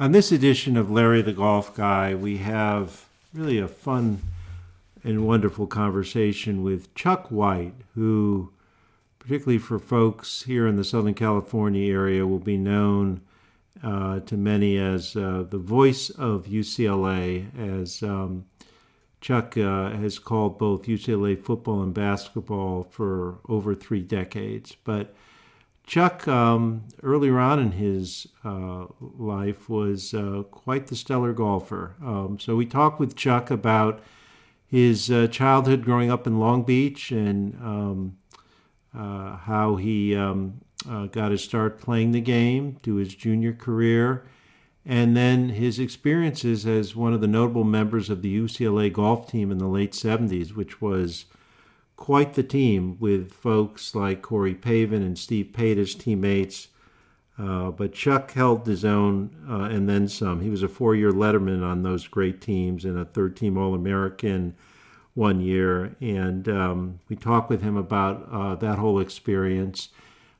On this edition of Larry the Golf Guy, we have really a fun and wonderful conversation with Chuck White, who, particularly for folks here in the Southern California area, will be known to many as the voice of UCLA, as Chuck has called both UCLA football and basketball for over 3 decades. But Chuck, earlier on in his life, was quite the stellar golfer. So we talked with Chuck about his childhood growing up in Long Beach and how he got his start playing the game to his junior career, and then his experiences as one of the notable members of the UCLA Golf Team in the late 70s, which was quite the team with folks like Corey Pavin and Steve Pate as teammates. But Chuck held his own and then some. He was a 4-year letterman on those great teams and a third-team All-American one year. And we talked with him about that whole experience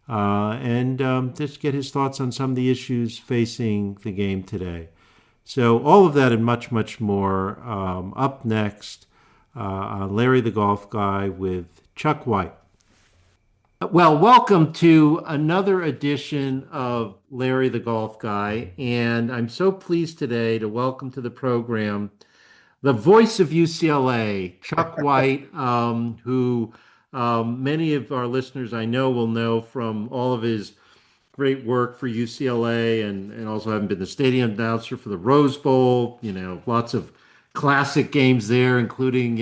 and just get his thoughts on some of the issues facing the game today. So all of that and much, much more up next on Larry the Golf Guy with Chuck White. Well, welcome to another edition of Larry the Golf Guy. And I'm so pleased today to welcome to the program the voice of UCLA, Chuck White, who many of our listeners I know will know from all of his great work for UCLA and also having been the stadium announcer for the Rose Bowl, lots of classic games there, including,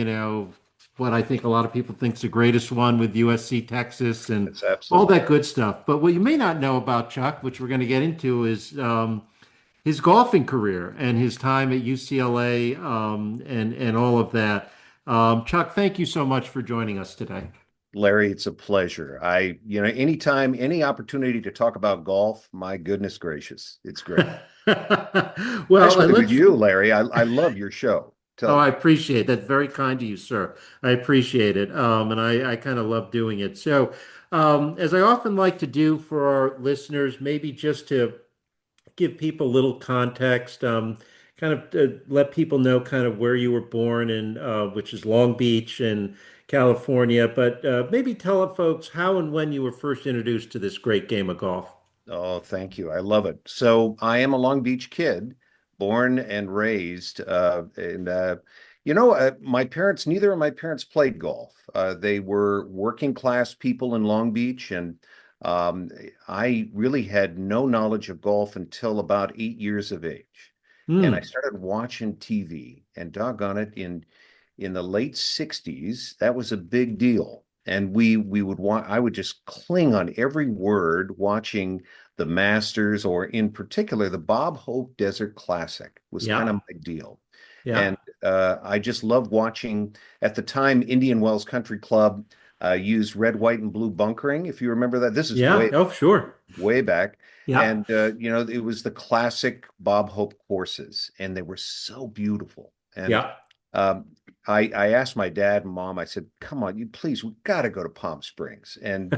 what I think a lot of people think is the greatest one with USC Texas and It's all absolutely. that good stuff. But what you may not know about Chuck, which we're going to get into, is his golfing career and his time at UCLA and all of that. Chuck, thank you so much for joining us today. Larry, it's a pleasure. Anytime, any opportunity to talk about golf, my goodness gracious, it's great. Well, and Especially with let's. you, Larry. I love your show. Oh, Tell I appreciate it. That's very kind to you, sir. I appreciate it. And I kind of love doing it. So, as I often like to do for our listeners, maybe just to give people a little context, kind of let people know kind of where you were born in, which is Long Beach in California, but maybe tell folks how and when you were first introduced to this great game of golf. Oh, thank you. I love it. So I am a Long Beach kid, born and raised. My parents, neither of my parents played golf. They were working class people in Long Beach, and um, I really had no knowledge of golf until about 8 years of age. And I Hmm. started watching TV, and doggone it, in the late 60s, that was a big deal. And we would want I would just cling on every word watching the Masters, or in particular, the Bob Hope Desert Classic was kind Yeah. of my deal. Yeah. And I just loved watching, at the time, Indian Wells Country Club used red, white, and blue bunkering. If you remember that, this is Yeah. Oh, sure. way back. Yeah. And, it was the classic Bob Hope courses, and they were so beautiful. And Yeah. um, I asked my dad and mom, I said, come on, you please, we got to go to Palm Springs. And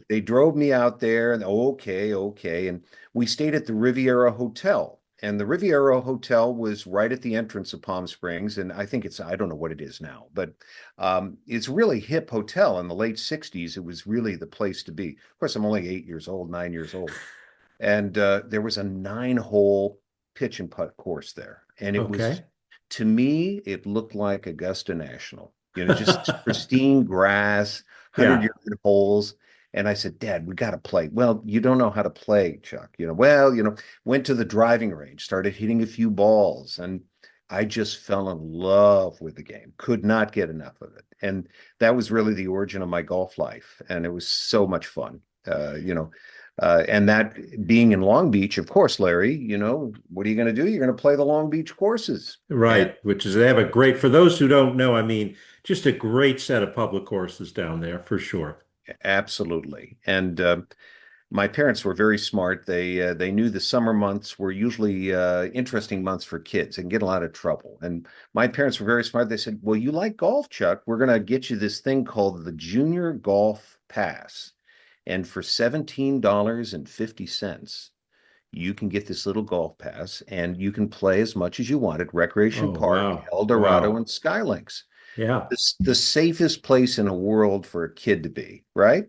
they drove me out there, and okay, okay. And we stayed at the Riviera Hotel. And the Riviera Hotel was right at the entrance of Palm Springs. And I don't know what it is now, but it's a really hip hotel. In the late 60s, it was really the place to be. Of course, I'm only 8 years old, 9 years old. And there was a 9-hole pitch and putt course there. And it was, Okay. to me, it looked like Augusta National, just pristine grass, 100 Yeah. yard holes. And I said, Dad, we got to play. Well, you don't know how to play, Chuck. Went to the driving range, started hitting a few balls, and I just fell in love with the game, could not get enough of it. And that was really the origin of my golf life. And it was so much fun. And that being in Long Beach, of course, Larry, what are you going to do? You're going to play the Long Beach courses. And Right. Which is, they have a great, for those who don't know, I mean, just a great set of public courses down there for sure. absolutely. And my parents were very smart. They knew the summer months were usually interesting months for kids and get a lot of trouble. And my parents were very smart. They said, well, you like golf, Chuck. We're going to get you this thing called the Junior Golf Pass. And for $17.50, you can get this little golf pass and you can play as much as you want at Recreation Oh, Park, wow. El Dorado, Wow. and Skylinks. Yeah. The safest place in the world for a kid to be, right?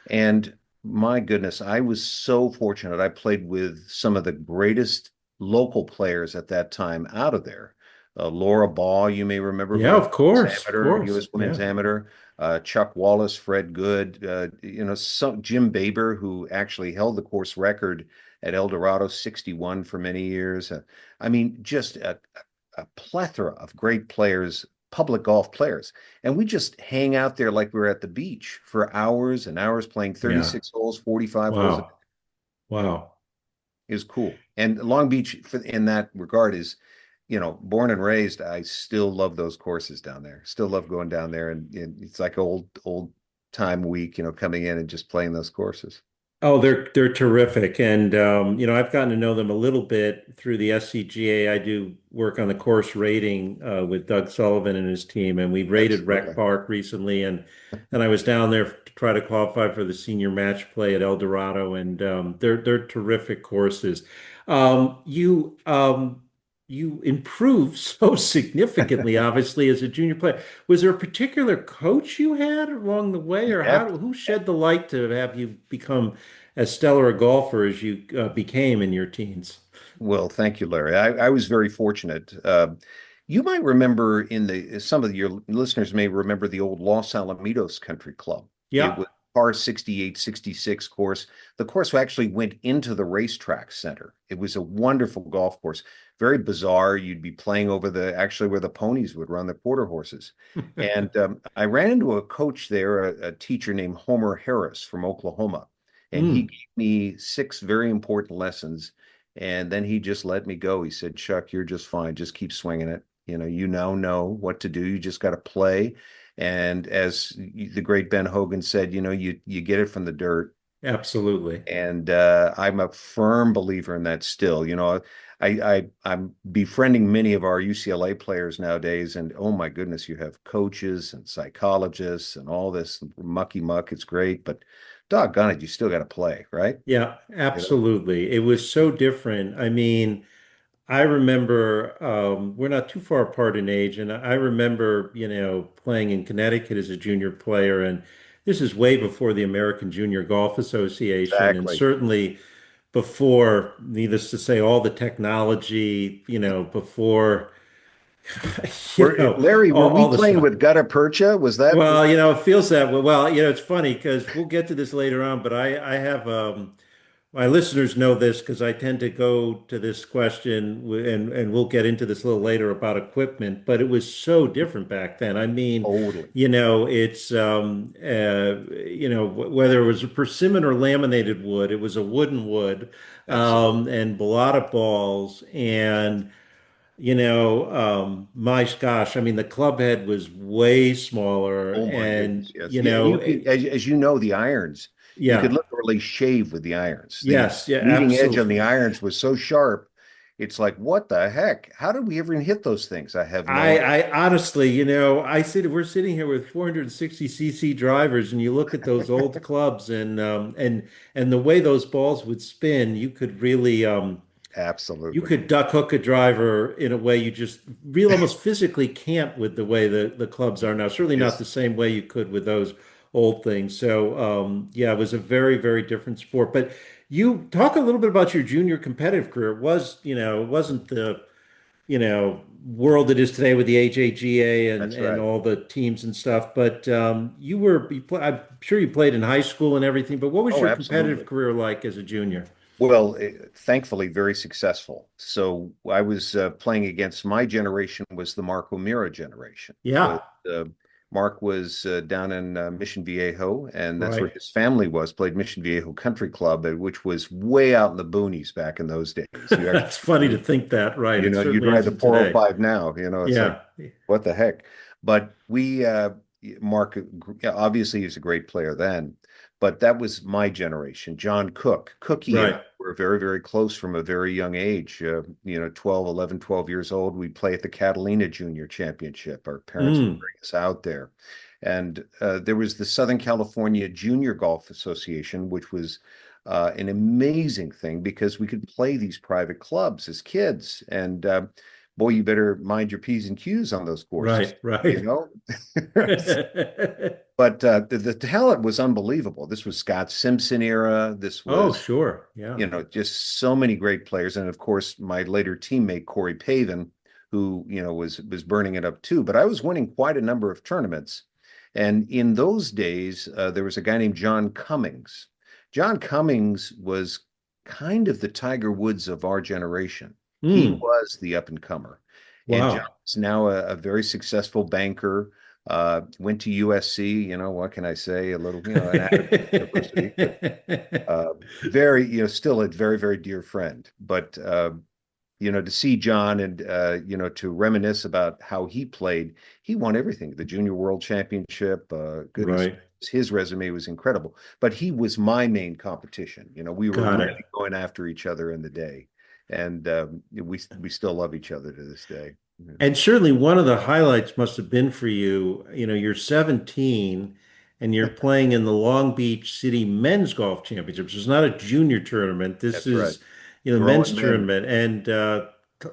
And my goodness, I was so fortunate. I played with some of the greatest local players at that time out of there. Laura Ball, you may remember, who Yeah, won of the course. Of amateur, course. U.S. Women's Yeah. Amateur. Chuck Wallace, Fred Good, some Jim Baber, who actually held the course record at El Dorado, 61 for many years. I mean, just a plethora of great players, public golf players. And we just hang out there like we are at the beach for hours and hours playing Yeah. 36 holes, 45 holes. It Wow. Wow. is cool. And Long Beach, in that regard, is, born and raised. I still love those courses down there. Still love going down there. And it's like old time week, coming in and just playing those courses. Oh, they're terrific, and I've gotten to know them a little bit through the SCGA. I do work on the course rating with Doug Sullivan and his team, and we rated Rec Absolutely. Park recently, and I was down there to try to qualify for the senior match play at El Dorado, and they're terrific courses. You improved so significantly, obviously, as a junior player. Was there a particular coach you had along the way, or Yep. who shed the light to have you become as stellar a golfer as you became in your teens? Well, thank you, Larry. I was very fortunate. You might remember some of your listeners may remember the old Los Alamitos Country Club. It Yeah. was par 68, 66 course. The course actually went into the racetrack center. It was a wonderful golf course. Very bizarre. You'd be playing over actually where the ponies would run the quarter horses. And I ran into a coach there, a teacher named Homer Harris from Oklahoma. And he Mm, gave me six very important lessons, and then he just let me go. He said, Chuck, you're just fine. Just keep swinging it. You now know what to do. You just got to play. And as the great Ben Hogan said, you get it from the dirt. absolutely. And I'm a firm believer in that still. I'm befriending many of our UCLA players nowadays, and oh my goodness, you have coaches and psychologists and all this mucky muck. It's great, but doggone it, you still got to play, right? Yeah, You know, absolutely. It was so different. I mean, I remember we're not too far apart in age, and I remember, playing in Connecticut as a junior player, and this is way before the American Junior Golf Association, and exactly. certainly before, needless to say, all the technology, before, Larry, were we all the playing stuff. with gutta percha? Was that Well, it feels that way. Well, it's funny because we'll get to this later on, but I have my listeners know this because I tend to go to this question, and we'll get into this a little later about equipment, but it was so different back then. I mean, totally? it's whether it was a persimmon or laminated wood, it was a wooden wood, Absolutely. and a lot of balls, and my gosh, I mean, the club head was way smaller, Oh my and goodness, yes. Yeah, and you could, as you know, the irons, you could yeah, literally shave with the irons. The yes, yeah, leading edge on absolutely. the irons was so sharp. It's like, what the heck? How did we ever hit those things? I have no idea. I honestly, we're sitting here with 460cc drivers, and you look at those old clubs, and the way those balls would spin, you could really you Absolutely. could duck hook a driver in a way you just really almost physically can't with the way the clubs are now. Certainly not Yes. the same way you could with those old things. So yeah, it was a very, very different sport. But you talk a little bit about your junior competitive career. It wasn't the world it is today with the AJGA That's and right. all the teams and stuff. But I'm sure you played in high school and everything. But what was Oh, your competitive absolutely. career like as a junior? Well, thankfully, very successful. So I was playing against my generation was the Mark O'Meara generation. Yeah, Uh, Mark was down in Mission Viejo, and that's where right. his family was. Played Mission Viejo Country Club, which was way out in the boonies back in those days. You That's funny to actually, think that, right? It you certainly drive the isn't today. 405 now. It's like Yeah. what the heck. But Mark, obviously, he's a great player then, but that was my generation. John Cook, Cookie and I Right. were very, very close from a very young age. 12, 11, 12 years old. We'd play at the Catalina Junior Championship. Our parents would Mm. bring us out there. And there was the Southern California Junior Golf Association, which was an amazing thing because we could play these private clubs as kids. And boy, you better mind your P's and Q's on those courses, Right, you right. know? But the talent was unbelievable. This was Scott Simpson era. This Oh, was, sure. Yeah. just so many great players. And of course, my later teammate, Corey Pavin, who, was burning it up too. But I was winning quite a number of tournaments. And in those days, there was a guy named John Cummings. John Cummings was kind of the Tiger Woods of our generation. He Mm, was the up and comer. And John wow. is now a very successful banker. Went to USC, what can I say? A little, an adequate university, but very, still a very, very dear friend. But to see John and to reminisce about how he played, he won everything, the Junior World Championship. Goodness, Right. his resume was incredible. But he was my main competition. We were Got really it. going after each other in the day, and we still love each other to this day. Yeah. And certainly one of the highlights must have been for you, you're 17 and you're playing in the Long Beach City Men's Golf Championships. It's not a junior tournament. This That's right. is, men's Growing men. tournament. And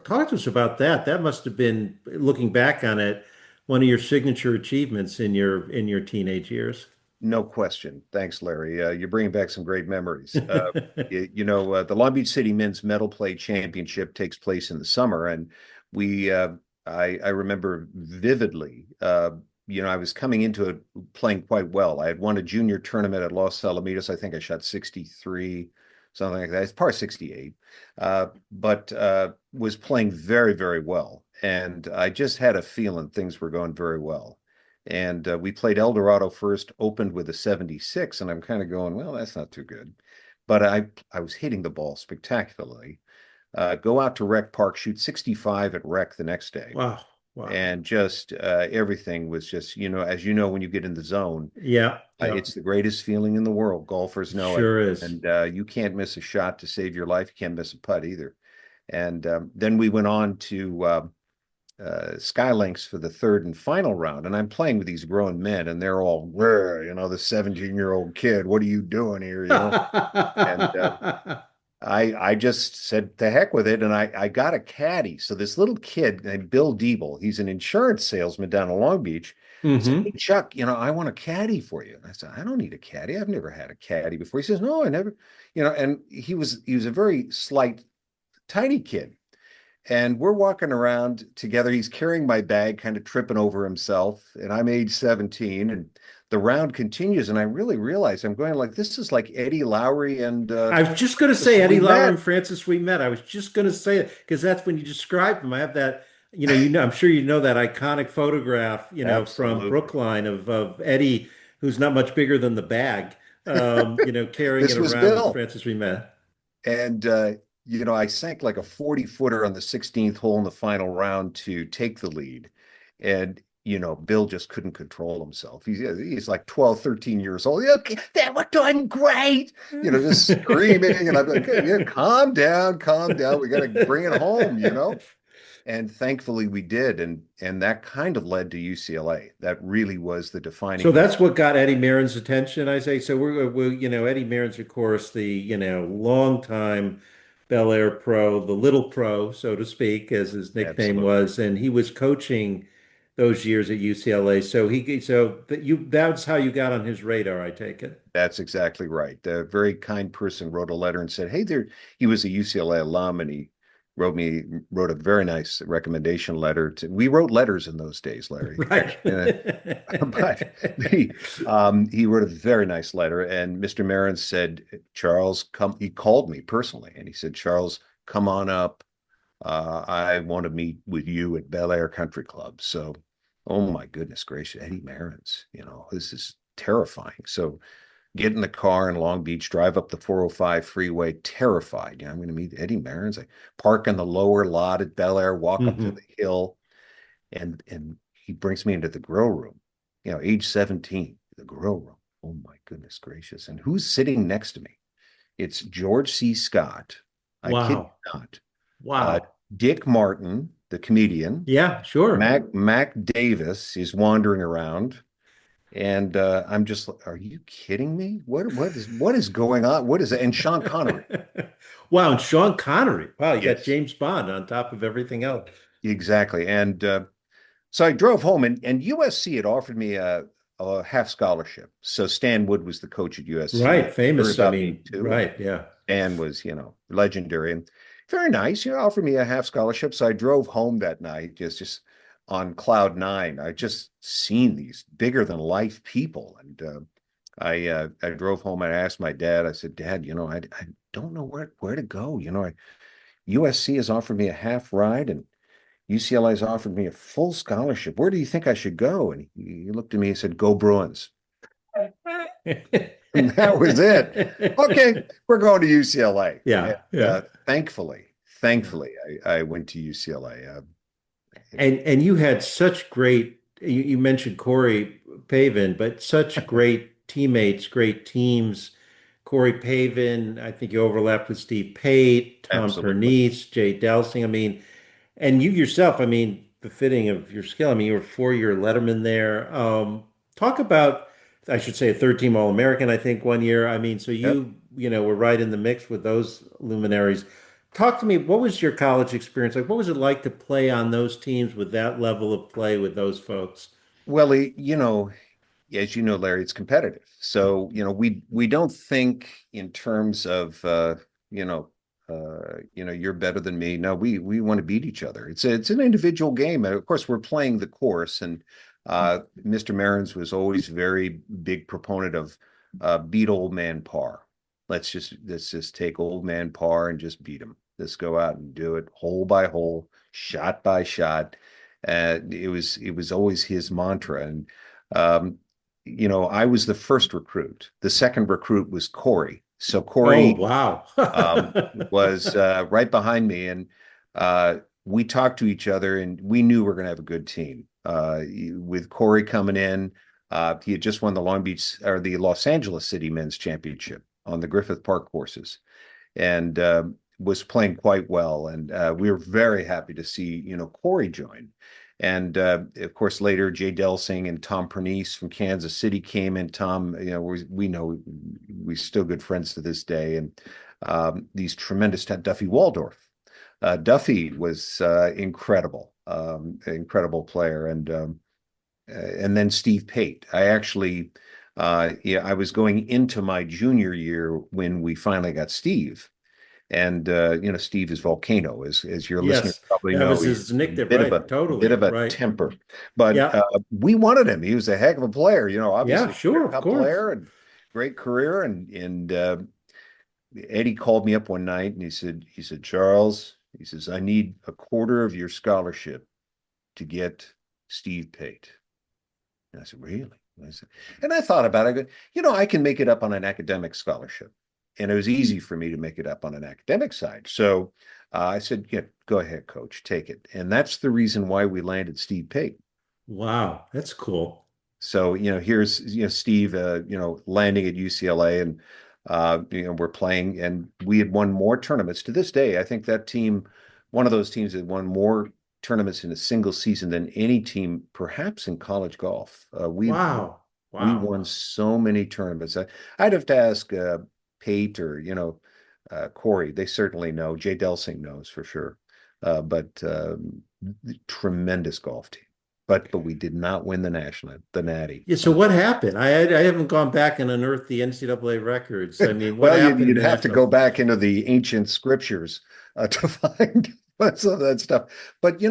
talk to us about that. That must have been, looking back on it, one of your signature achievements in your teenage years. No question. Thanks, Larry. You're bringing back some great memories. The Long Beach City Men's Medal Play Championship takes place in the summer, and we, I remember vividly. I was coming into it playing quite well. I had won a junior tournament at Los Alamitos. I think I shot 63, something like that. It's par 68, but was playing very, very well, and I just had a feeling things were going very well. And we played El Dorado first, opened with a 76, and I'm kind of going, well, that's not too good. But I was hitting the ball spectacularly. Go out to Rec Park, shoot 65 at Rec the next day. Wow. Wow. And just everything was just, as you know, when you get in the zone, Yeah. Yeah. it's the greatest feeling in the world. Golfers know it. Sure is. And you can't miss a shot to save your life. You can't miss a putt either. And then we went on to Skylinks for the third and final round. And I'm playing with these grown men, and they're all, the 17-year-old kid, what are you doing here? And I just said to heck with it, and I got a caddy. So this little kid named Bill Diebel, he's an insurance salesman down in Long Beach, said, "Hey, Hmm. Chuck, I want a caddy for you." And I said, "I don't need a caddy. I've never had a caddy before." He says, "No, I never," and he was a very slight, tiny kid. And we're walking around together. He's carrying my bag, kind of tripping over himself. And I'm age 17. And the round continues. And I really realize I'm going like, this is like Eddie Lowry and I was just going to say we Eddie Lauer and met. Francis we met. I was just going to say it because that's when you describe him. I have that, I'm sure you know that iconic photograph, from Absolutely. Brookline of Eddie, who's not much bigger than the bag, carrying it This was around with Bill. Francis we met. And, I sank like a 40-footer on the 16th hole in the final round to take the lead. And, Bill just couldn't control himself. He's like 12, 13 years old. Okay, that we're doing great. Just screaming. And I'm like, "Okay, yeah, calm down, calm down. We got to bring it home. And thankfully we did. And that kind of led to UCLA. That really was the So defining moment. that's what got Eddie Marin's attention, I say. So Eddie Marin's, of course, the, longtime Bel Air pro, the little pro, so to speak, as his nickname Absolutely. was, and he was coaching those years at UCLA. That's how you got on his radar, I take it. That's exactly right. A very kind person wrote a letter and said, "Hey, there." He was a UCLA alum, and he wrote a very nice recommendation letter. We wrote letters in those days, Larry. Right. But he wrote a very nice letter, and Mr. Marin said, "Charles, come." He called me personally, and he said, "Charles, come on up. I want to meet with you at Bel Air Country Club." So, oh my goodness gracious, Eddie Marin's, this is terrifying. So get in the car in Long Beach, drive up the 405 freeway, terrified. I'm going to meet Eddie Marin's. I park in the lower lot at Bel Air, walk up to Hmm. the hill, and he brings me into the grill room. Age 17, the grill room. Oh my goodness gracious! And who's sitting next to me? It's George C. Scott. I kid Wow. you not. Uh, Wow. Dick Martin, the comedian. Yeah, sure. Mac Davis is wandering around. And I'm just like, are you kidding me? What is going on? What is it? And Sean Connery. Wow, and Sean Connery. Wow, you got Yes, James Bond on top of everything else. exactly. And so I drove home, and USC had offered me a half scholarship. So Stan Wood was the coach at USC. Right, Heard famous. I about me mean, too, and right, yeah. Stan was, legendary and very nice. Offered me a half scholarship. So I drove home that night, just on cloud nine. I just seen these bigger than life people, and I drove home and I asked my dad. I said, Dad, I don't know where to go. USC has offered me a half ride, and UCLA has offered me a full scholarship. Where do you think I should go? And he looked at me and said, Go Bruins. And that was it. Okay, we're going to UCLA. And Yeah, yeah, thankfully, yeah. thankfully, I went to UCLA. And you had such great, you mentioned Corey Pavin, but such great teammates, great teams. Corey Pavin, I think you overlapped with Steve Pate, Tom Absolutely. Pernice, Jay Delsing. I mean, and you yourself, I mean, befitting of your skill. I mean, you were a four-year Letterman there. Talk about, I should say, a third-team All-American, I think, one year. I mean, so Yep. you were right in the mix with those luminaries. Talk to me, what was your college experience like? What was it like to play on those teams with that level of play with those folks? Well, as you know, Larry, it's competitive. So, we don't think in terms of you're better than me. No, we want to beat each other. It's an individual game. And of course, we're playing the course. And Mr. Marins was always very big proponent of beat old man par. Let's just take old man par and just beat him. Let's go out and do it hole by hole, shot by shot. It was always his mantra. And um, I was the first recruit. The second recruit was Corey. So Oh, Corey wow. was right behind me, and we talked to each other, and we knew we are going to have a good team. With Corey coming in, he had just won the Long Beach or the Los Angeles City Men's Championship on the Griffith Park courses, and was playing quite well. And we were very happy to see, Corey join. And of course, later Jay Delsing and Tom Pernice from Kansas City came in. Tom, we know we're still good friends to this day. And these tremendous Duffy Waldorf. Duffy was incredible player, and then Steve Pate. I was going into my junior year when we finally got Steve. And Steve is Volcano, as your listeners Yes, probably that know. was He's his a nickname, right? bit Totally, of a right. temper, but Yeah, we wanted him. He was a heck of a player. yeah, Obviously sure, Ryder of Cup course. player and great career. And Eddie called me up one night and he said, Charles, he says, I need a quarter of your scholarship to get Steve Pate. And I said, really? And I thought about it. I go, I can make it up on an academic scholarship. And it was easy for me to make it up on an academic side. So I said, yeah, go ahead, coach, take it. And that's the reason why we landed Steve Pate. Wow, that's cool. So, here's, Steve, landing at UCLA, and, we're playing, and we had won more tournaments to this day. I think that team, one of those teams that won more tournaments in a single season than any team, perhaps in college golf. Wow, We wow. won so many tournaments. I'd have to ask Pate or, Corey. They certainly know. Jay Delsing knows for sure. But tremendous golf team. But we did not win the Natty. Yeah, so what happened? I haven't gone back and unearthed the NCAA records. I mean, what Well, happened you'd in have that to go tournament? back into the ancient scriptures to find some of that stuff. But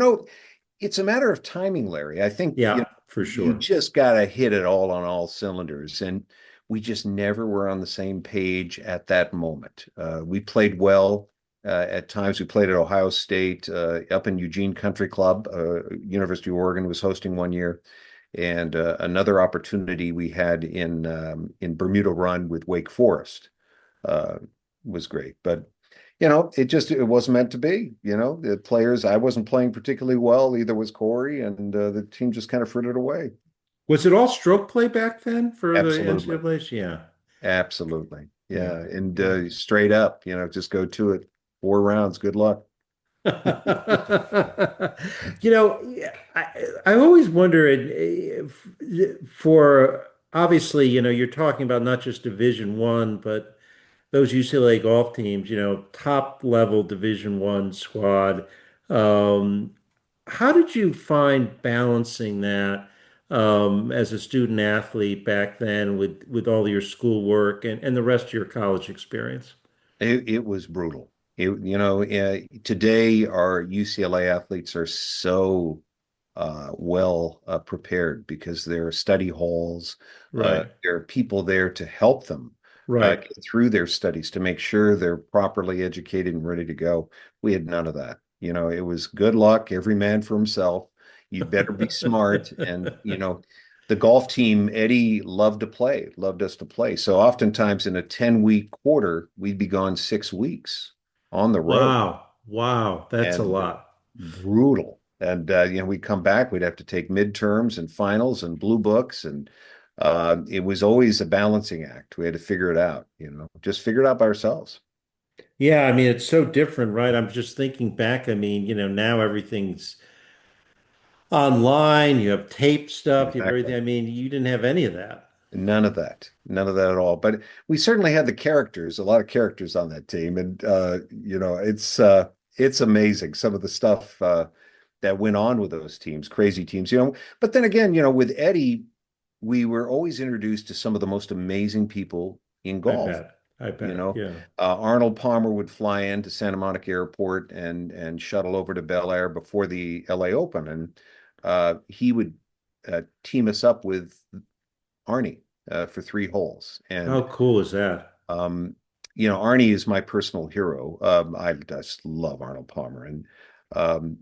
it's a matter of timing, Larry. I think Yeah, for you sure. just got to hit it all on all cylinders, and we just never were on the same page at that moment. We played well at times. We played at Ohio State, up in Eugene Country Club. University of Oregon was hosting one year, and another opportunity we had in Bermuda Run with Wake Forest uh, was great. But it wasn't meant to be. The players, I wasn't playing particularly well. Either was Corey, and the team just kind of frittered away. Was it all stroke play back then for the Absolutely, NCAAs? Yeah, absolutely, yeah. yeah, And yeah. straight up, just go to it. 4 rounds. Good luck. Yeah, I always wonder for obviously, you're talking about not just Division One, but those UCLA golf teams, top level Division One squad. Um, how did you find balancing that as a student athlete back then with all your schoolwork and the rest of your college experience? It was brutal. Today our UCLA athletes are so well prepared because there are study halls. Right, There are people there to help them right. get through their studies to make sure they're properly educated and ready to go. We had none of that. It was good luck, every man for himself. You better be smart. And, the golf team, Eddie loved to play, loved us to play. So oftentimes in a 10-week quarter, we'd be gone 6 weeks on the road Wow, wow, that's a and lot. brutal. And we'd come back, we'd have to take midterms and finals and blue books, and it was always a balancing act. We had to figure it out, just figure it out by ourselves. Yeah, I mean, it's so different, right? I'm just thinking back. I mean, now everything's online, you have tape stuff, you have everything. Exactly. I mean, you didn't have any of that. None of that. None of that at all. But we certainly had the characters, a lot of characters on that team. And it's amazing some of the stuff that went on with those teams, crazy teams, But then again, with Eddie, we were always introduced to some of the most amazing people in I golf. bet. I You bet. know, Yeah. Arnold Palmer would fly into Santa Monica Airport and shuttle over to Bel Air before the LA Open, and he would team us up with Arnie for 3 holes. How And cool is that? um, Arnie is my personal hero. I just love Arnold Palmer, and um,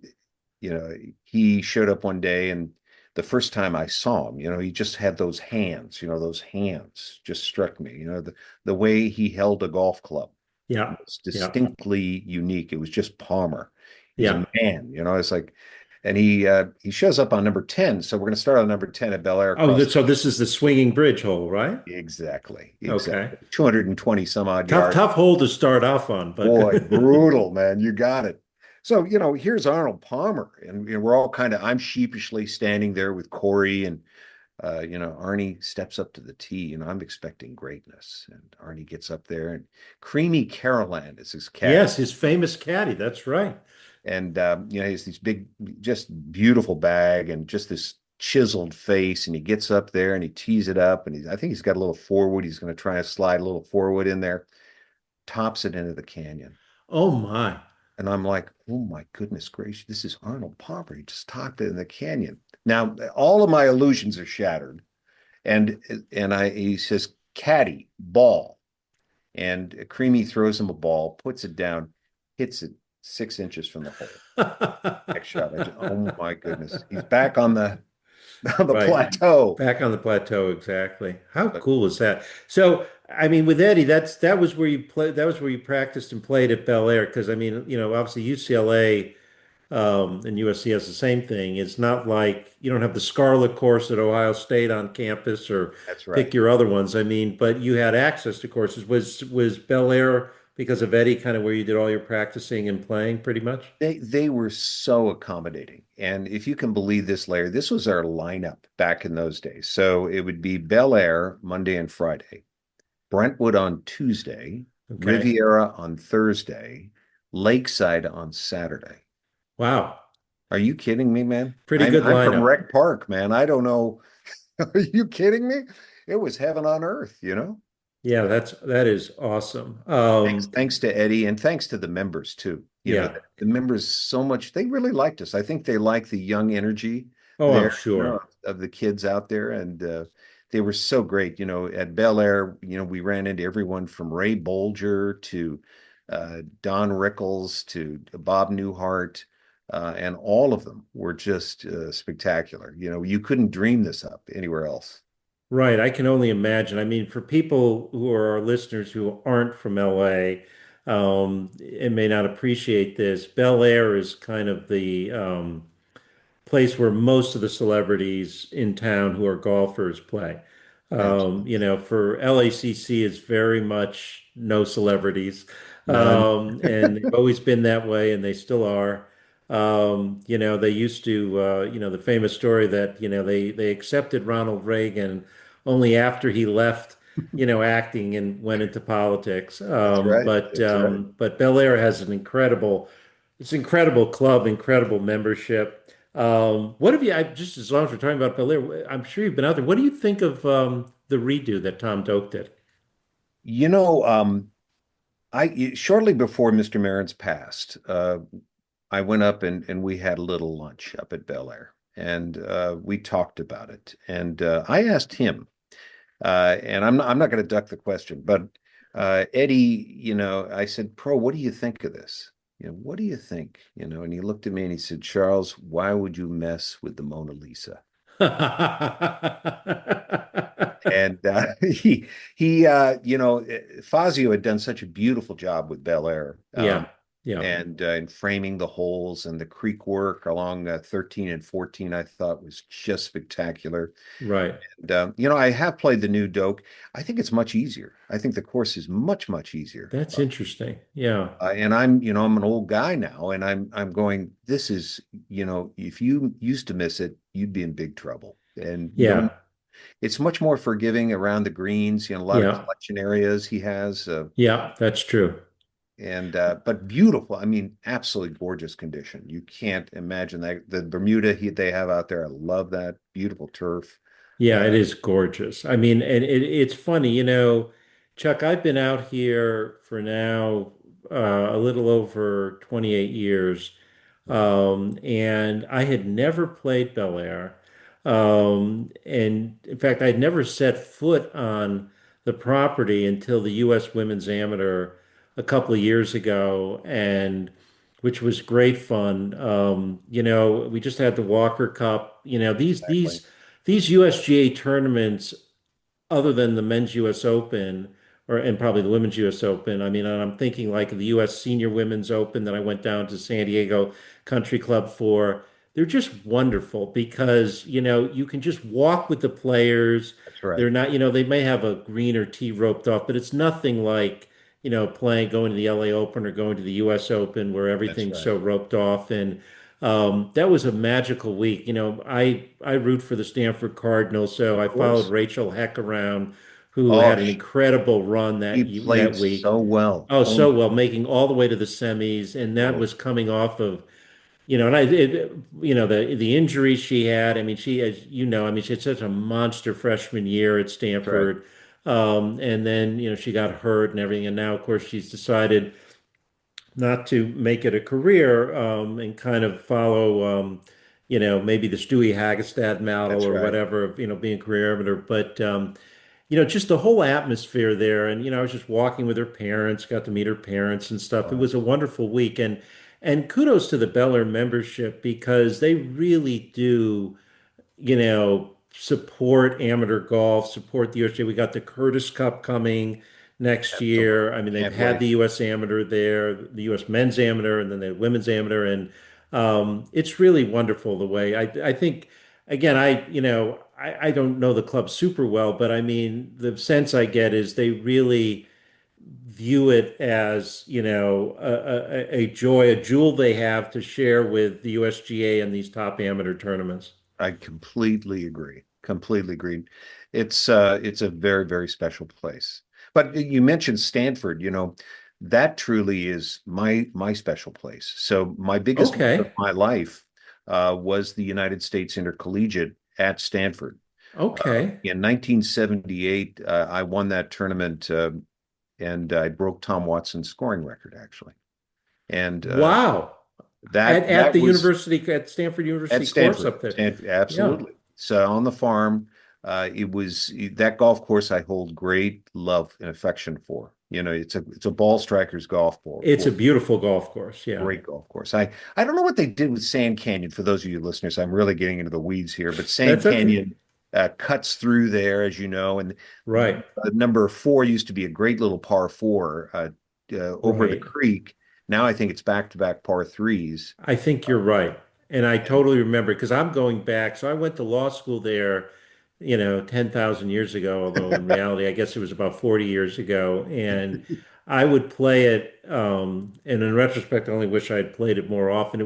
he showed up one day, and the first time I saw him, he just had those hands. Those hands just struck me. The way he held a golf club Yeah. was Yeah. distinctly unique. It was just Palmer. He's a Yeah. man. It's like, and he shows up on number 10. So we're going to start on number 10 at Bel Air Oh, across. so this is the swinging bridge hole, right? Exactly, Okay. exactly. 220 some odd Tough, yards. tough hole to start off on, but Boy, brutal, man. You got it. So, here's Arnold Palmer, and we're all I'm sheepishly standing there with Corey, and Arnie steps up to the tee. I'm expecting greatness, and Arnie gets up there, and Creamy Caroline is his caddy, yes, his famous caddy. That's right. and he has these big, just beautiful bag, and just this chiseled face, and he gets up there and he tees it up, and I think he's got a little forward. He's going to try to slide a little forward in there, tops it into the canyon. Oh my. And I'm like, oh my goodness gracious, this is Arnold Palmer. He just topped it in the canyon. Now, all of my illusions are shattered. He says, caddy, ball. And Creamy throws him a ball, puts it down, hits it 6 inches from the hole. Next shot. Oh my goodness. He's back on the on the Right. plateau. Back on the plateau, exactly. How cool is that? So, I mean, with Eddie, that was where you played, that was where you practiced and played at Bel Air. Because I mean, obviously UCLA and USC has the same thing. It's not like you don't have the Scarlet course at Ohio State on campus or That's right. pick your other ones. I mean, but you had access to courses. Was Bel Air because of Eddie kind of where you did all your practicing and playing pretty much? They were so accommodating. And if you can believe this, Larry, this was our lineup back in those days. So it would be Bel Air Monday and Friday, Brentwood on Tuesday, Okay. Riviera on Thursday, Lakeside on Saturday. Wow. Are you kidding me, man? Pretty I'm good I'm from lineup. Rec Park, man. I don't know. Are you kidding me? It was heaven on earth. Yeah, that is awesome. Thanks to Eddie, and thanks to the members too. Yeah. The members so much, they really liked us. I think they like the young energy Oh, I'm there, sure. of the kids out there. And they were so great. At Bel Air, we ran into everyone from Ray Bolger to Don Rickles to Bob Newhart. And all of them were just spectacular. You couldn't dream this up anywhere else. Right. I can only imagine. I mean, for people who are our listeners who aren't from LA, and may not appreciate this, Bel Air is kind of the place where most of the celebrities in town who are golfers play. Absolutely. For LACC, it's very much no celebrities. None. And they've always been that way, and they still are. They used to, the famous story that, they accepted Ronald Reagan only after he left, acting and went into politics. That's right. That's right. But Bel Air has it's incredible club, incredible membership. What have you, just as long as we're talking about Bel Air, I'm sure you've been out there. What do you think of the redo that Tom Doak did? You know, I shortly before Mr. Marin's passed, I went up and we had a little lunch up at Bel Air, and we talked about it. And I asked him, and I'm not going to duck the question, but Eddie, I said, Pro, what do you think of this? What do you think? And he looked at me and he said, Charles, why would you mess with the Mona Lisa? And Fazio had done such a beautiful job with Bel Air, Yeah, yeah, and in framing the holes and the creek work along 13 and 14, I thought was just spectacular. right. And I have played the new Doak. I think it's much easier. I think the course is much, much easier. That's interesting. Yeah, And I'm an old guy now, and I'm going, this is, if you used to miss it, you'd be in big trouble. And no, yeah, it's much more forgiving around the greens, a lot of yeah, collection areas he has, yeah, that's true. and but beautiful. I mean, absolutely gorgeous condition. You can't imagine that the Bermuda they have out there. I love that beautiful turf. Yeah, Uh, it is gorgeous. I mean, and it's funny, Chuck, I've been out here for now a little over 28 years. And I had never played Bel Air. And in fact, I had never set foot on the property until the U.S. Women's Amateur a couple of years ago, and which was great fun. We just had the Walker Cup. exactly. These USGA tournaments, other than the men's US Open and probably the women's US Open. I mean, and I'm thinking like the US Senior Women's Open that I went down to San Diego Country Club for. They're just wonderful because, you can just walk with the players. That's right. They're not, they may have a green or tee roped off, but it's nothing like, going to the LA Open or going to the US Open where That's everything's right. so roped off. And that was a magical week. I root for the Stanford Cardinals, so Of I followed course. Rachel Heck around, who Oh, had an incredible run he that played week. so well. Oh, Oh so my well, making all the way to the semis, and that God. was coming off of, and the injuries she had. I mean, she, as you know, I mean, she had such a monster freshman year at That's right. Stanford, and then she got hurt and everything, and now of course she's decided not to make it a career and kind of follow, maybe the Stewie Hagestad model That's or right. whatever of, being a career amateur. But, just the whole atmosphere there. And, I was just walking with her parents, got to meet her parents and stuff. It Wow. was a wonderful week. And kudos to the Bel Air membership because they really do support amateur golf, support the USGA. We got the Curtis Cup coming next Absolutely. year. I mean, they've Can't had wait. the US Amateur there, the US Men's Amateur, and then the Women's Amateur, and it's really wonderful the way I think. Again, I don't know the club super well, but I mean, the sense I get is they really view it as, a joy, a jewel they have to share with the USGA and these top amateur tournaments. I completely agree. Completely agree. It's a very, very special place. But you mentioned Stanford, that truly is my special place. So my biggest win of Okay. my life was the United States Intercollegiate at Stanford. Okay. In 1978, I won that tournament, and I broke Tom Watson's scoring record, actually. And Wow. At that at that the was university at Stanford at University course Stanford. up there. Stanford, Yeah. absolutely. So on the farm, it was that golf course I hold great love and affection for. It's a ball striker's golf ball It's for a beautiful golf course. Yeah. great golf course. I don't know what they did with Sand Canyon. For those of you listeners, I'm really getting into the weeds here, but Sand That's okay. Canyon cuts through there, as you know, and Right. number four used to be a great little par four over the Right. creek. Now I think it's back to back par threes. I think you're right. And I And totally remember because I'm going back. So I went to law school there, 10,000 years ago, although in reality, I guess it was about 40 years ago. And I would play it. And in retrospect, I only wish I had played it more often.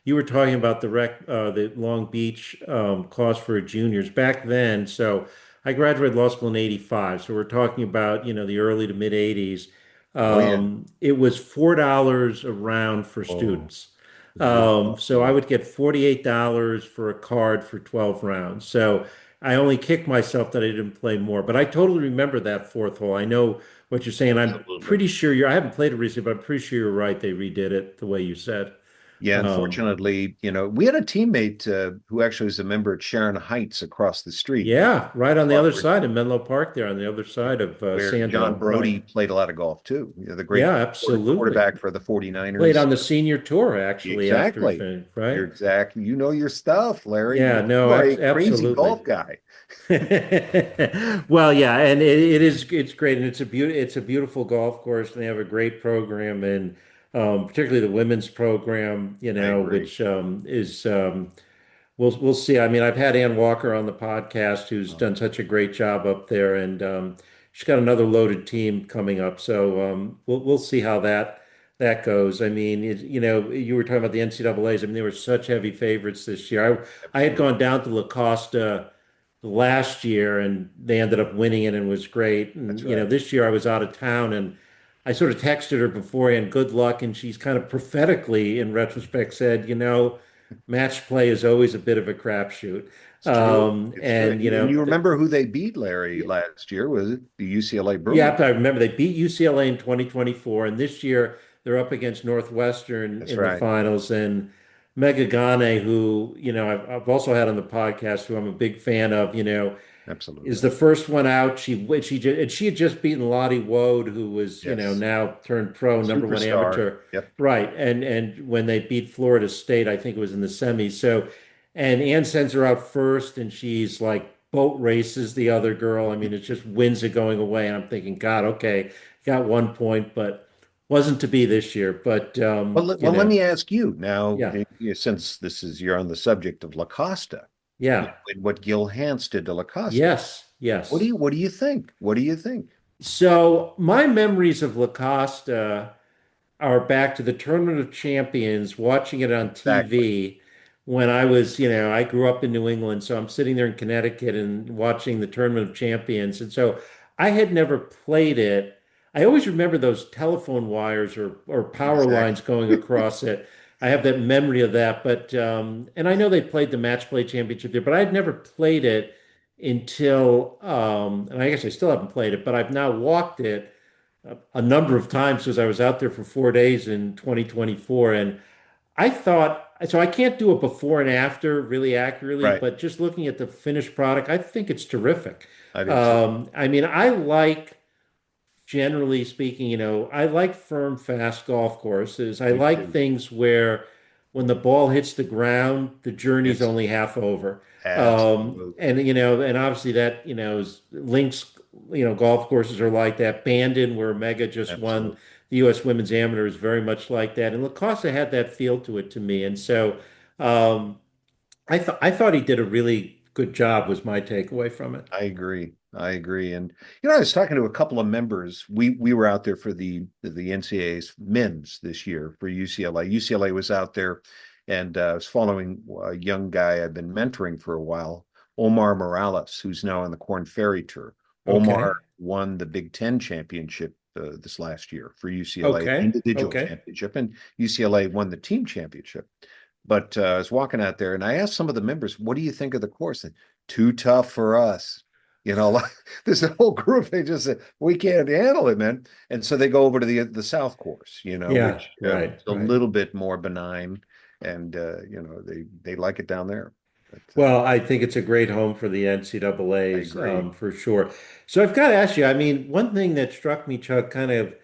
You were talking about the Long Beach cost for juniors back then. So I graduated law school in 85, so we're talking about, the early to mid 80s. Oh yeah. It was $4 a round for Oh, students. really? So I would get $48 for a card for 12 rounds. So I only kicked myself that I didn't play more, but I totally remember that fourth hole. I know what you're saying. I'm Absolutely. pretty sure I haven't played it recently, but I'm pretty sure you're right. They redid it the way you said. Yeah, Um, unfortunately, we had a teammate who actually was a member at Sharon Heights across the street, yeah, right on the uh, other where, side in Menlo Park there on the other side of where John Sandhill. Right. Brody played a lot of golf too. The great Yeah, absolutely. quarterback for the Played 49ers. on the senior tour actually after he Exactly. finished, You're right? exactly. You know your stuff, Larry. Yeah, You no, are a crazy absolutely. golf guy. Well, yeah, and it's great, and it's a beautiful golf course, and they have a great program, and particularly the women's program, I agree. which is we'll see. I mean, I've had Ann Walker on the podcast, who's Um, done such a great job up there, and she's got another loaded team coming up. So we'll see how that goes. I mean, you were talking about the NCAA's. I mean, they were such heavy favorites this year. I had Absolutely. gone down to La Costa last year, and they ended up winning it, and it was great. That's And right. this year I was out of town, and I sort of texted her beforehand, good luck, and she's kind of prophetically, in retrospect, said, match play is always a bit of a crapshoot. It's true. It's true. And And you remember who they beat, Larry, last year? Was it the UCLA yeah, Bruins? I remember they beat UCLA in 2024, and this year they're up against Northwestern That's in the right. finals. And Mega Gane, who I've also had on the podcast, who I'm a big fan of, is Absolutely. the first one out. She had just beaten Lottie Woad, who was Yes. now turned pro, number one Superstar. amateur, Yep. right? And when they beat Florida State, I think it was in the semis. So, and Ann sends her out first, and she's like boat races the other girl. I mean, it's just wins it going away. And I'm thinking, God, okay, got 1 point, but wasn't to be this year. But Well, let me ask you now, yeah, since you're on the subject of La Costa, yeah, and what Gil Hanse did to La Costa. yes, yes. What do you think? What do you think? So my memories of La Costa are back to the Tournament of Champions, watching it on Exactly. TV when I grew up in New England, so I'm sitting there in Connecticut and watching the Tournament of Champions. And so I had never played it. I always remember those telephone wires or power lines Exactly. going across it. I have that memory of that, but and I know they played the match play championship there, but I had never played it until and I guess I still haven't played it, but I've now walked it a number of times because I was out there for 4 days in 2024. And I thought, so I can't do it before and after really accurately, Right. but just looking at the finished product, I think it's terrific. I do too. I mean, I like, generally speaking, I like firm, fast golf courses. I Me like too. things where when the ball hits the ground, the journey's It's only half over. absolutely. And obviously that, links, golf courses are like that. Bandon, where Mega just won Absolutely. the U.S. Women's Amateur, is very much like that. And Lacoste had that feel to it to me. And so um, I thought he did a really good job, was my takeaway from it. I agree. I agree. And I was talking to a couple of members. We were out there for the NCAA's men's this year for UCLA. UCLA was out there, and I was following a young guy I've been mentoring for a while, Omar Morales, who's now on the Corn Ferry Tour. Omar Okay. won the Big Ten championship this last year for UCLA, the Okay. individual Okay. championship, and UCLA won the team championship. But I was walking out there and I asked some of the members, what do you think of the course? And, too tough for us. Like there's a whole group, they just said, we can't handle it, man. And so they go over to the South course, Yeah. which Right. is a Right. little bit more benign. And, they like it down there. But Well, I think it's a great home for the I NCAA's agree. for sure. So I've got to ask you, I mean, one thing that struck me, Chuck, kind of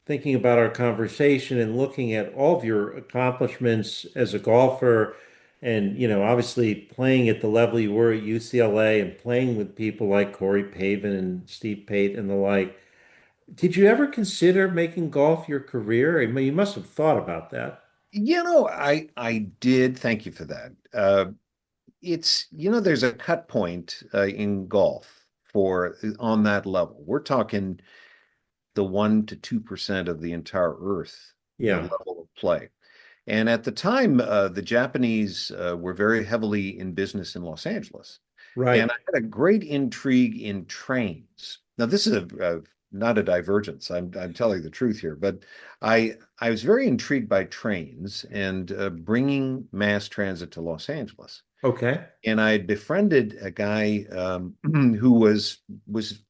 thinking about our conversation and looking at all of your accomplishments as a golfer and, obviously playing at the level you were at UCLA and playing with people like Corey Pavin and Steve Pate and the like. Did you ever consider making golf your career? I mean, you must have thought about that. I did. Thank you for that. It's there's a cut point in golf for on that level. We're talking the 1 to 2% of the entire earth, the Yeah. level of play. And at the time, the Japanese were very heavily in business in Los Angeles. And Right. I had a great intrigue in trains. Now, this is not a divergence. I'm telling the truth here, but I was very intrigued by trains and bringing mass transit to Los Angeles. Okay. And I had befriended a guy who was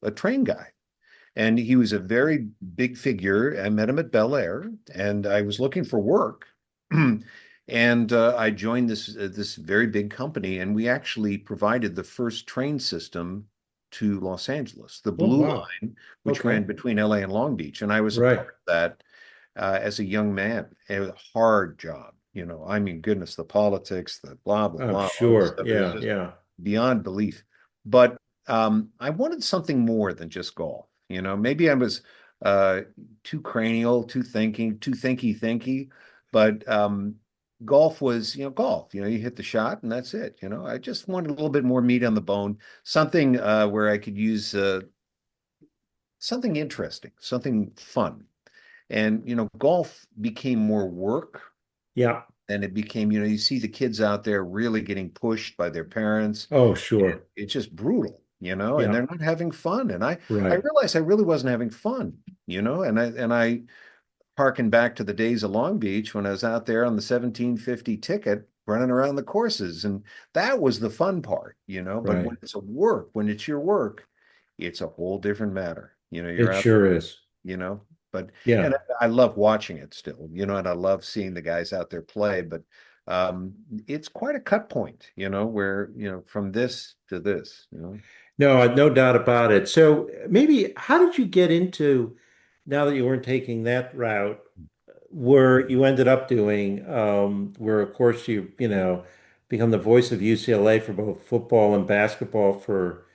a train guy, and he was a very big figure. I met him at Bel Air, and I was looking for work. And I joined this very big company, and we actually provided the first train system to Los Angeles, the Oh, Blue wow. Line, which ran Okay. between LA and Long Beach. And I was a Right. part of that as a young man. It was a hard job, you know. I mean, goodness, the politics, the blah blah I'm blah, all this sure. stuff is Yeah. just Yeah. beyond belief. But I wanted something more than just golf. You know, maybe I was uh, too cranial, too thinky. But golf was, you know, golf. You know, you hit the shot and that's it. You know, I just wanted a little bit more meat on the bone, something where I could use something interesting, something fun. And, you know, golf became more work Yeah. and it became, you know, you see the kids out there really getting pushed by their parents. Oh, And sure. it's just brutal, you know, and Yeah. they're not having fun. And I Right. realized I really wasn't having fun, you know, and I harken back to the days of Long Beach when I was out there on the 1750 ticket running around the courses. And that was the fun part, you know, but Right. when it's a work, when it's your work, it's a whole different matter. You know, you're It out there, sure is. you know, but and Yeah. I love watching it still, you know, and I love seeing the guys out there play, but um it's quite a cut point, you know, where, you know, from this to this, you know. No, no doubt about it. So maybe how did you get into, now that you weren't taking that route, where you ended up doing, where of course you become the voice of UCLA for both football and basketball for,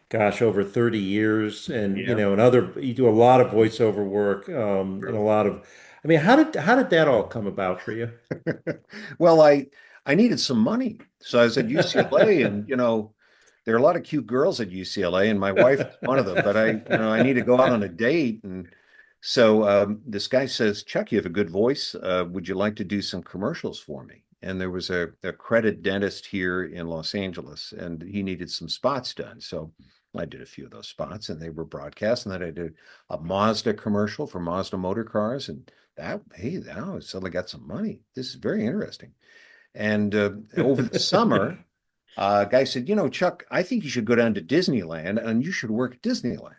gosh, over 30 years, and Yeah. and other you do a lot of voiceover work, and a True. lot of, I mean, how did that all come about for you? Well, I needed some money. So I was at UCLA and, you know, there are a lot of cute girls at UCLA and my wife is one of them, but I need to go out on a date. And so this guy says, Chuck, you have a good voice. Would you like to do some commercials for me? And there was a credit dentist here in Los Angeles and he needed some spots done. So I did a few of those spots and they were broadcast. And then I did a Mazda commercial for Mazda motor cars. And that, hey, now I suddenly got some money. This is very interesting. And over the summer, a guy said, you know, Chuck, I think you should go down to Disneyland and you should work at Disneyland.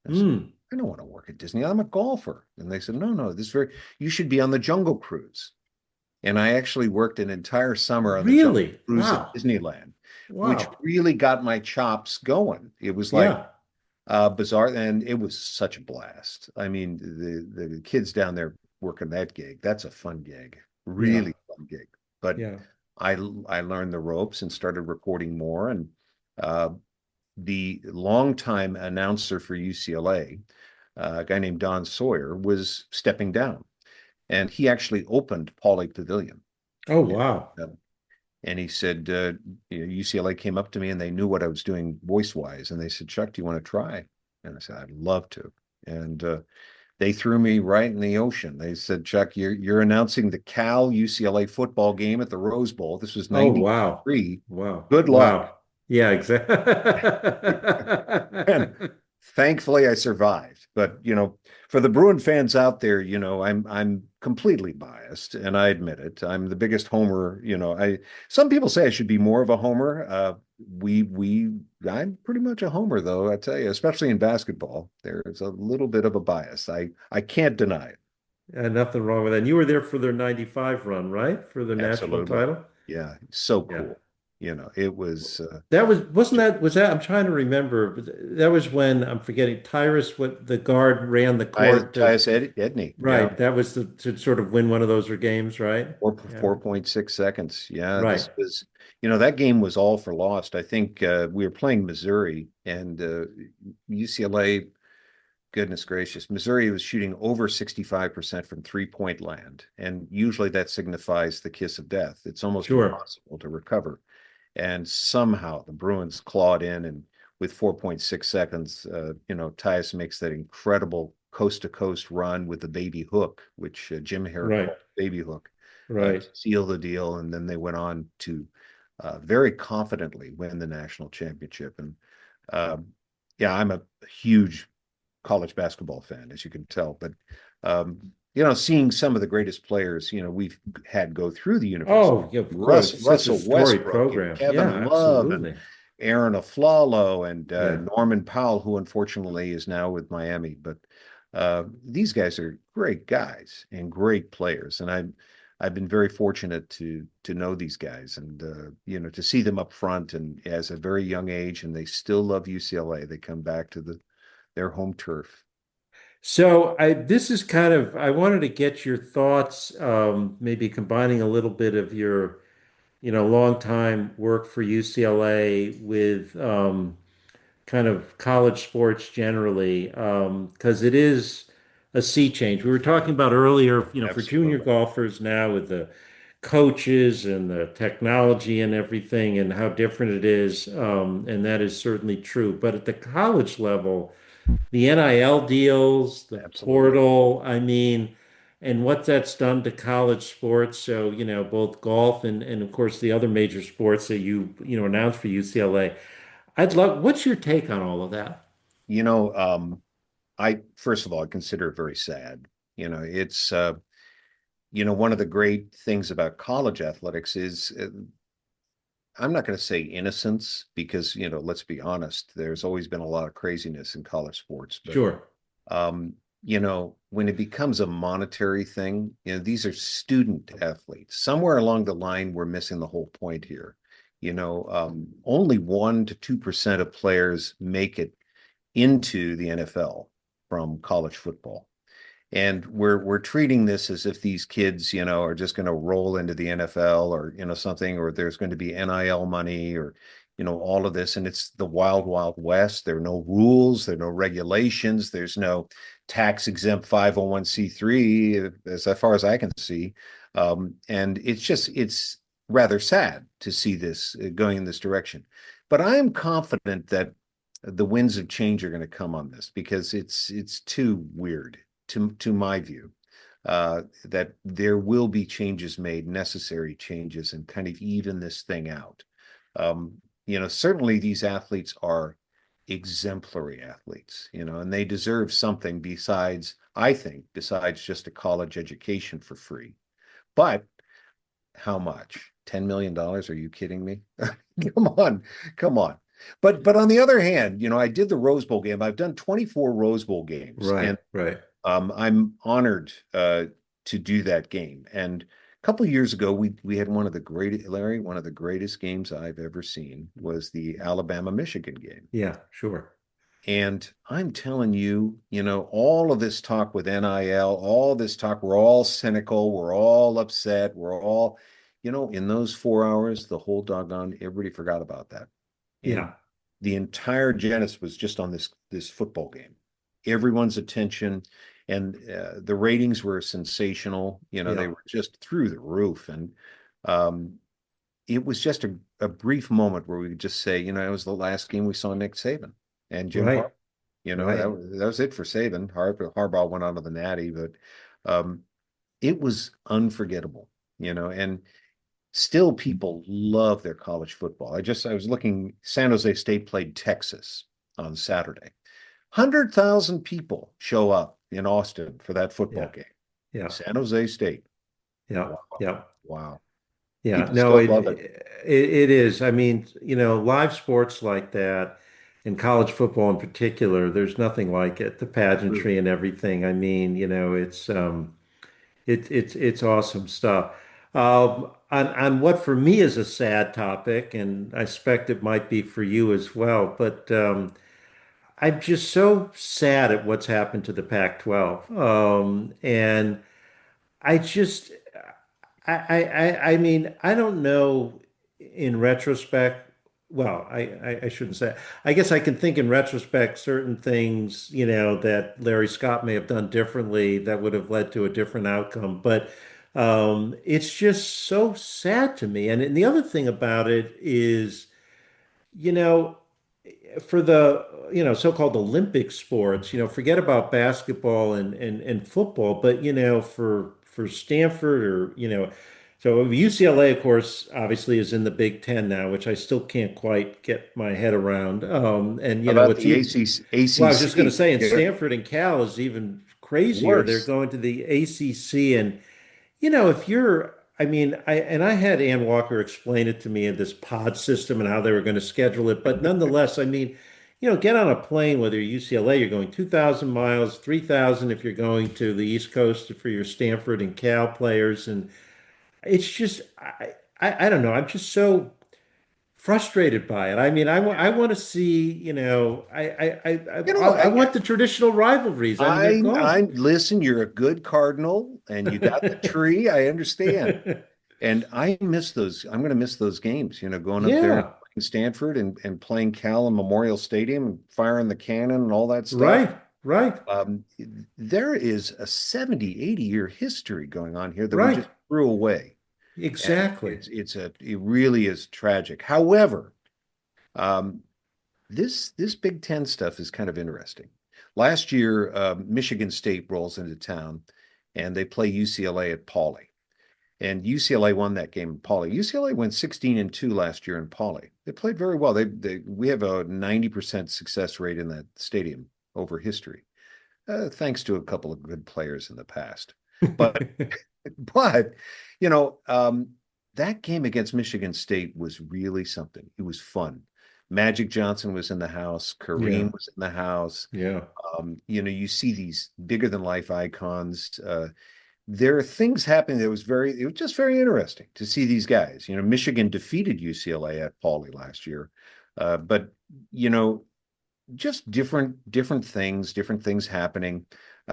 I said, Hmm. I don't want to work at Disney. I'm a golfer. And they said, no, you should be on the Jungle Cruise. And I actually worked an entire summer on the Jungle Really? Cruise at Wow. Disneyland, which Wow. really got my chops going. It was like Yeah. bizarre, and it was such a blast. I mean, the kids down there working that gig, that's a fun gig, Yeah. really fun gig. But Yeah. I I learned the ropes and started recording more. And uh, the longtime announcer for UCLA, a guy named Don Sawyer, was stepping down, and he actually opened Pauley Pavilion. Oh, And, wow. uh, and he said, UCLA came up to me and they knew what I was doing voice wise. And they said, Chuck, do you want to try? And I said, I'd love to. And they threw me right in the ocean. They said, Chuck, you're announcing the Cal UCLA football game at the Rose Bowl. This was Oh, wow. 93. Wow. Good luck. Wow. Yeah, exactly. And thankfully I survived. But you know, for the Bruin fans out there, you know, I'm completely biased, and I admit it. I'm the biggest homer. You know, I some people say I should be more of a homer. We I'm pretty much a homer, though. I tell you, especially in basketball, there's a little bit of a bias. I can't deny it. Nothing wrong with that. And you were there for their 95 run, right? For the national Absolutely. title? Yeah, so Yeah. cool. You know, it was That wasn't that, was that, I'm trying to remember, but that was when, I'm forgetting, Tyrus, what the guard ran the court to, Tyus Edney. Yeah. right. That was to sort of win one of those games, right? Four, Yeah. 4.6 seconds. Yeah, Right. this was, you know, that game was all for lost. I think we were playing Missouri and UCLA, goodness gracious, Missouri was shooting over 65% from three-point land. And usually that signifies the kiss of death. It's almost Sure. impossible to recover. And somehow the Bruins clawed in, and with 4.6 seconds, you know, Tyus makes that incredible coast to coast run with the baby hook, which Jim Harris Right. called baby hook, to Right. seal the deal. And then they went on to very confidently win the national championship. And um, yeah, I'm a huge college basketball fan, as you can tell. But seeing some of the greatest players, we've had go through the university, Oh, yeah, of course. It's such a Russell storied Westbrook and program. Kevin Yeah, Love and absolutely. Aaron Aflalo and Yeah. Norman Powell, who unfortunately is now with Miami. But these guys are great guys and great players, and I've been very fortunate to know these guys and to see them up front and as a very young age, and they still love UCLA. They come back to their home turf. So this is kind of, I wanted to get your thoughts, maybe combining a little bit of your, long time work for UCLA with kind of college sports generally, because it is a sea change. We were talking about earlier, for junior Absolutely. golfers now with the coaches and the technology and everything and how different it is. And that is certainly true. But at the college level, the NIL deals, the Absolutely. portal, I mean, and what that's done to college sports. So, both golf and of course the other major sports that announced for UCLA. What's your take on all of that? You know, I first of all, I consider it very sad. It's one of the great things about college athletics is I'm not going to say innocence because, let's be honest, there's always been a lot of craziness in college sports, but Sure. when it becomes a monetary thing, these are student athletes. Somewhere along the line, we're missing the whole point here. Only 1 to 2% of players make it into the NFL from college football. And we're treating this as if these kids, are just going to roll into the NFL or, something, or there's going to be NIL money or, all of this. And it's the wild, wild west. There are no rules, there are no regulations, there's no tax exempt 501c3 as far as I can see. And it's rather sad to see this going in this direction. But I am confident that the winds of change are going to come on this because it's too weird to my view, that there will be changes made, necessary changes, and kind of even this thing out. Certainly these athletes are exemplary athletes, and they deserve something besides, I think, besides just a college education for free. But how much? $10 million? Are you kidding me? Come on, come on. But on the other hand, I did the Rose Bowl game. I've done 24 Rose Bowl games, Right, and right. I'm honored to do that game. And a couple of years ago, we had one of the greatest, Larry, one of the greatest games I've ever seen was the Alabama-Michigan game. Yeah, sure. And I'm telling you, all of this talk with NIL, all this talk, we're all cynical, we're all upset, we're all, in those 4 hours, the whole doggone, everybody forgot about that. And Yeah, the entire Genesis was just on this football game. Everyone's attention and the ratings were sensational. They yeah. were just through the roof. And um, it was just a brief moment where we could just say, it was the last game we saw Nick Saban and Jim Harbaugh. Right, That right. was it for Saban. Harbaugh went on to the Natty, but um, it was unforgettable. And still people love their college football. I was looking, San Jose State played Texas on Saturday. 100,000 people show up in Austin for that football Yeah, game. yeah, San Jose State. yeah, Wow. yeah. Wow. Yeah, People no, still it, love it. it is. I mean, live sports like that, and college football in particular, there's nothing like it. The True. pageantry and everything. I mean, it's awesome stuff. On what for me is a sad topic, and I suspect it might be for you as well, but I'm just so sad at what's happened to the Pac-12. And I just I mean, I don't know in retrospect. Well, I shouldn't say. I guess I can think in retrospect certain things, that Larry Scott may have done differently that would have led to a different outcome. But it's just so sad to me. And the other thing about it is, you know, for the so-called Olympic sports, forget about basketball and football, but for Stanford or So UCLA, of course, obviously is in the Big Ten now, which I still can't quite get my head around. And How you know, about it's the even ACC, well, I was just going to ACC? say, in Yeah, Stanford and Cal is even crazier. They're worse. going to the ACC, and you know, if you're, I mean, I had Ann Walker explain it to me in this pod system and how they were going to schedule it, but nonetheless, I mean, you know, get on a plane, whether you're UCLA, you're going 2,000 miles, 3,000 if you're going to the East Coast for your Stanford and Cal players, and it's just, I don't know, I'm just so frustrated by it. I mean, I want to see, you know, You know, I want the traditional rivalries. I mean, they're I gone. listen. You're a good cardinal, and you got the tree. I understand, and I miss those. I'm going to miss those games. You know, going up there and Yeah, playing Stanford and playing Cal in Memorial Stadium and firing the cannon and all that stuff. right, right, Um, there is a 70, 80 year history going on here that we right. just threw away, and Exactly. it really is tragic. However, um, this Big Ten stuff is kind of interesting. Last year, Michigan State rolls into town, and they play UCLA at Pauley. And UCLA won that game in Pauley. UCLA went 16-2 last year in Pauley. They played very well. We have a 90% success rate in that stadium over history, thanks to a couple of good players in the past. But but you know, that game against Michigan State was really something. It was fun. Magic Johnson was in the house. Yeah, Kareem was in the house. yeah, You know, you see these bigger than life icons. There are things happening that it was just very interesting to see these guys. You know, Michigan defeated UCLA at Pauley last year. But you know, just different things happening.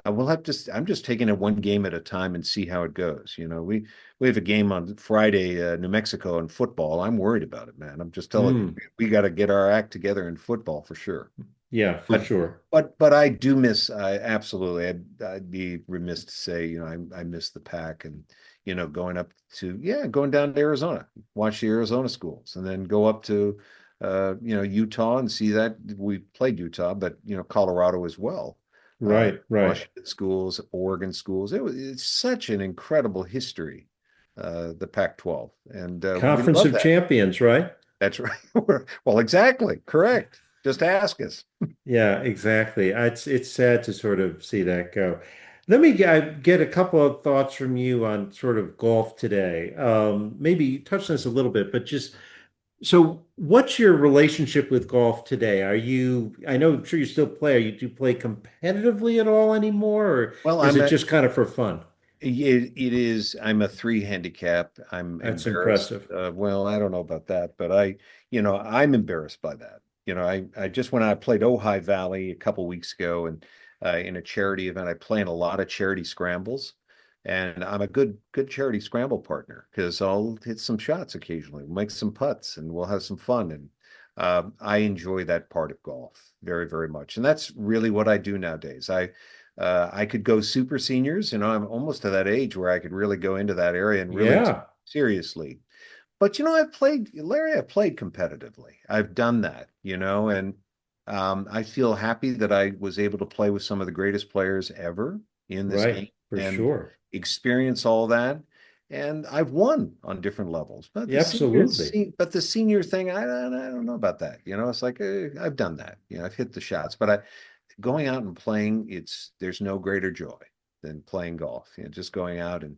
I'm just taking it one game at a time and see how it goes. You know, we have a game on Friday, New Mexico in football. I'm worried about it, man. I'm just telling you, mm, we got to get our act together in football for sure. yeah, for But sure. but I do miss, I absolutely, I'd be remiss to say, you know, I miss the pack, and you know, going down to Arizona, watch the Arizona schools, and then go up to you know, Utah and see that we played Utah, but you know, Colorado as well. Right, right. Washington schools, Oregon schools. It's such an incredible history, the Pac-12, and we Conference love of that. Champions, right? That's right. Well, exactly, correct. Just ask us. Yeah, exactly. It's sad to sort of see that go. Let me get a couple of thoughts from you on sort of golf today. Maybe you touched on this a little bit, but just so what's your relationship with golf today? Are you, I know, I'm sure you still play. Do you play competitively at all anymore, or Well, is it just kind of for fun? it is. I'm a three handicap. I'm That's embarrassed. impressive. Well, I don't know about that, but you know, I'm embarrassed by that. You know, I just went out, I played Ojai Valley a couple weeks ago, and in a charity event, I play in a lot of charity scrambles, and I'm a good charity scramble partner because I'll hit some shots occasionally, make some putts, and we'll have some fun. And I enjoy that part of golf very, very much, and that's really what I do nowadays. I could go super seniors. You know, I'm almost to that age where I could really go into that area and really Yeah, seriously. But you know, Larry, I've played competitively. I've done that, you know, and I feel happy that I was able to play with some of the greatest players ever in this game right, for and sure. experience all that. And I've won on different levels. But Yeah, absolutely. the senior thing, I don't know about that. You know, it's like I've done that. You know, I've hit the shots, but I going out and playing, there's no greater joy than playing golf. You know, just going out and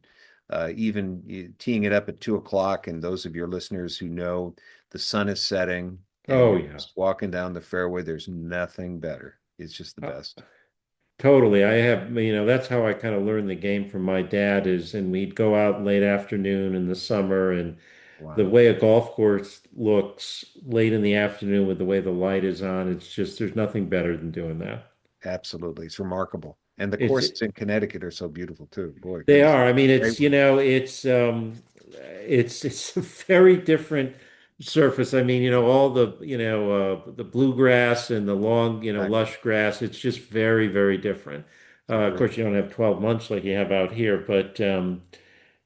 even teeing it up at 2 o'clock. And those of your listeners who know the sun is setting and Oh you're yeah. just walking down the fairway, there's nothing better. It's just the Uh, best. Totally. I have, you know, that's how I kind of learned the game from my dad is, and we'd go out late afternoon in the summer, and the Wow. way a golf course looks late in the afternoon with the way the light is on, it's just, there's nothing better than doing that. Absolutely. It's remarkable. And the It's, courses in Connecticut are so beautiful too. Boy, they goodness, are. I mean, great it's, you one. know, it's a very different surface. I mean, you know, all the, you know, the bluegrass and the long, you know, Exactly. lush grass, it's just very, very different. It's Of great. course, you don't have 12 months like you have out here, but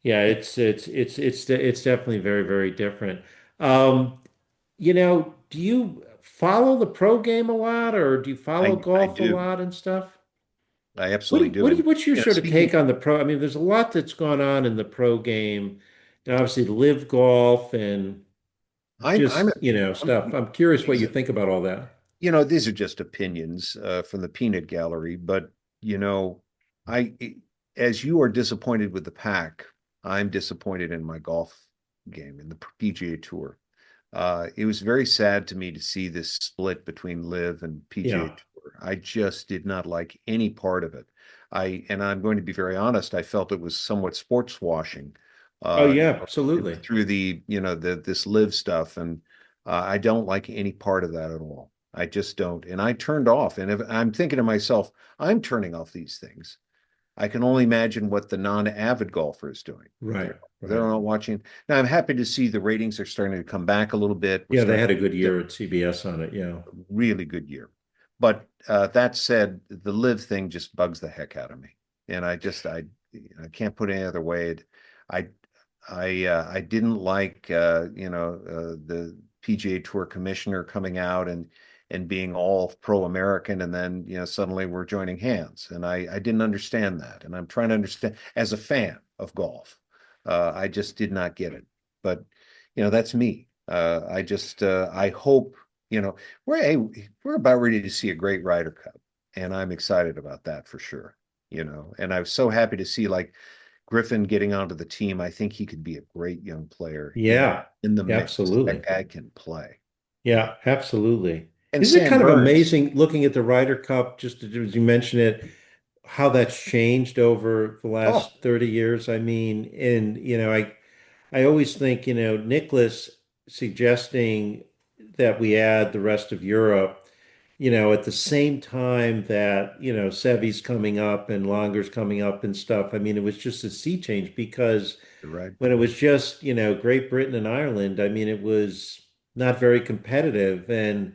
yeah, it's definitely very, very different. Um, you know, do you follow the pro game a lot, or do you follow I golf a do. lot and stuff? I absolutely do. And What's your you know, sort of speaking take on the pro? I mean, there's a lot that's gone on in the pro game, obviously live golf and I'm just, I'm stuff. I'm curious what these you think about all that. these are just opinions from the peanut gallery, but you know, I as you are disappointed with the pack, I'm disappointed in my golf game in the PGA Tour. It was very sad to me to see this split between Live and PGA Yeah. Tour. I just did not like any part of it. And I'm going to be very honest, I felt it was somewhat sports washing, Oh uh, yeah, you know, absolutely. through the this Live stuff, and I don't like any part of that at all. I just don't. And I turned off. And if I'm thinking to myself, I'm turning off these things. I can only imagine what the non-avid golfer is doing. Right, They're right. not watching. Now I'm happy to see the ratings are starting to come back a little bit. We're Yeah, they starting had a good to get year at CBS on it. Yeah. a really good year. But that said, the live thing just bugs the heck out of me. And I can't put it any other way. I I didn't like the PGA Tour commissioner coming out and being all pro-American, and then suddenly we're joining hands, and I didn't understand that, and I'm trying to understand as a fan of golf. I just did not get it, but that's me. I hope we're about ready to see a great Ryder Cup, and I'm excited about that for sure. And I was so happy to see like Griffin getting onto the team. I think he could be a great young player, Yeah, in the mix. That absolutely. guy can play. Yeah, absolutely. And Isn't it Sam kind of Burns, amazing looking at the Ryder Cup, just as you mentioned it, how that's changed over the oh, last 30 years? I mean, and I always think, Nicholas suggesting that we add the rest of Europe, at the same time that, Seve's coming up and Longer's coming up and stuff. I mean, it was just a sea change because you're right. when it was just, Great Britain and Ireland, I mean, it was not very competitive. And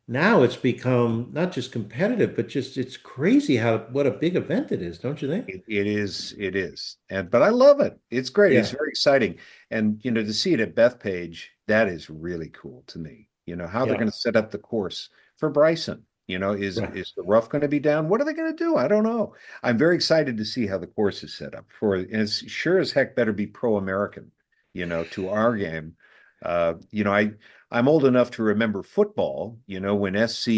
now it's become not just competitive, but just it's crazy what a big event it is, don't you think? It is. But I love it. It's great. It's Yeah, very exciting. And to see it at Bethpage, that is really cool to me. How they're yeah, going to set up the course for Bryson. right. Is the rough going to be down? What are they going to do? I don't know. I'm very excited to see how the course is set up and it's sure as heck better be pro-American, to our game. I'm old enough to remember football, when SC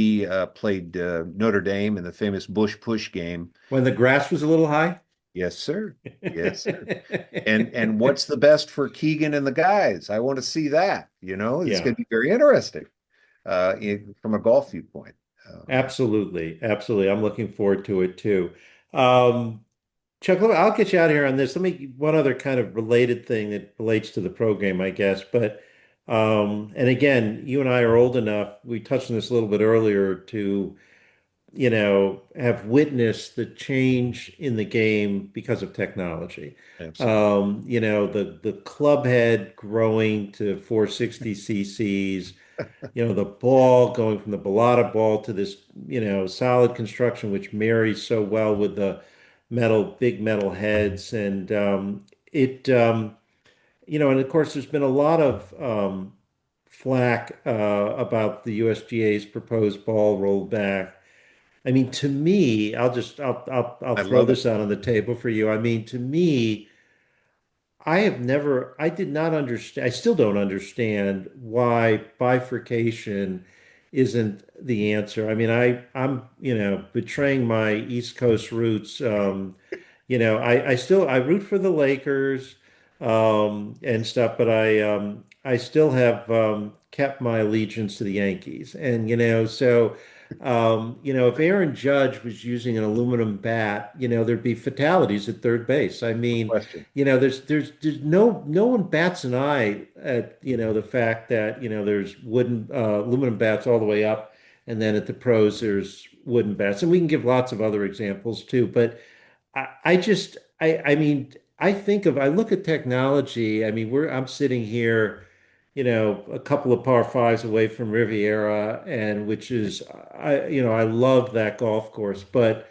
played Notre Dame in the famous Bush Push game. When the grass was a little high. Yes, sir. Yes, sir. And what's the best for Keegan and the guys? I want to see that. It's Yeah, going to be very interesting from a golf viewpoint. absolutely. Absolutely. I'm looking forward to it too. Um, Chuck, I'll get you out of here on this. Let me one other kind of related thing that relates to the program, I guess. But and again, you and I are old enough, we touched on this a little bit earlier to, have witnessed the change in the game because of technology. Absolutely. The club head growing to 460 cc's, the ball going from the balata ball to this, solid construction, which marries so well with the big metal heads. And and of course, there's been a lot of flack about the USGA's proposed ball rollback. I mean, to me, I'll I throw love it. this out on the table for you. I mean, to me, I did not understand, I still don't understand why bifurcation isn't the answer. I mean, I'm, betraying my East Coast roots. I root for the Lakers, and stuff, but I still have, kept my allegiance to the Yankees. And, if Aaron Judge was using an aluminum bat, there'd be fatalities at third base. I No mean, question. there's no one bats an eye at the fact that there's wooden aluminum bats all the way up, and then at the pros there's wooden bats, and we can give lots of other examples too. But I mean I look at technology. I mean I'm sitting here, a couple of par fives away from Riviera, and which is I love that golf course, but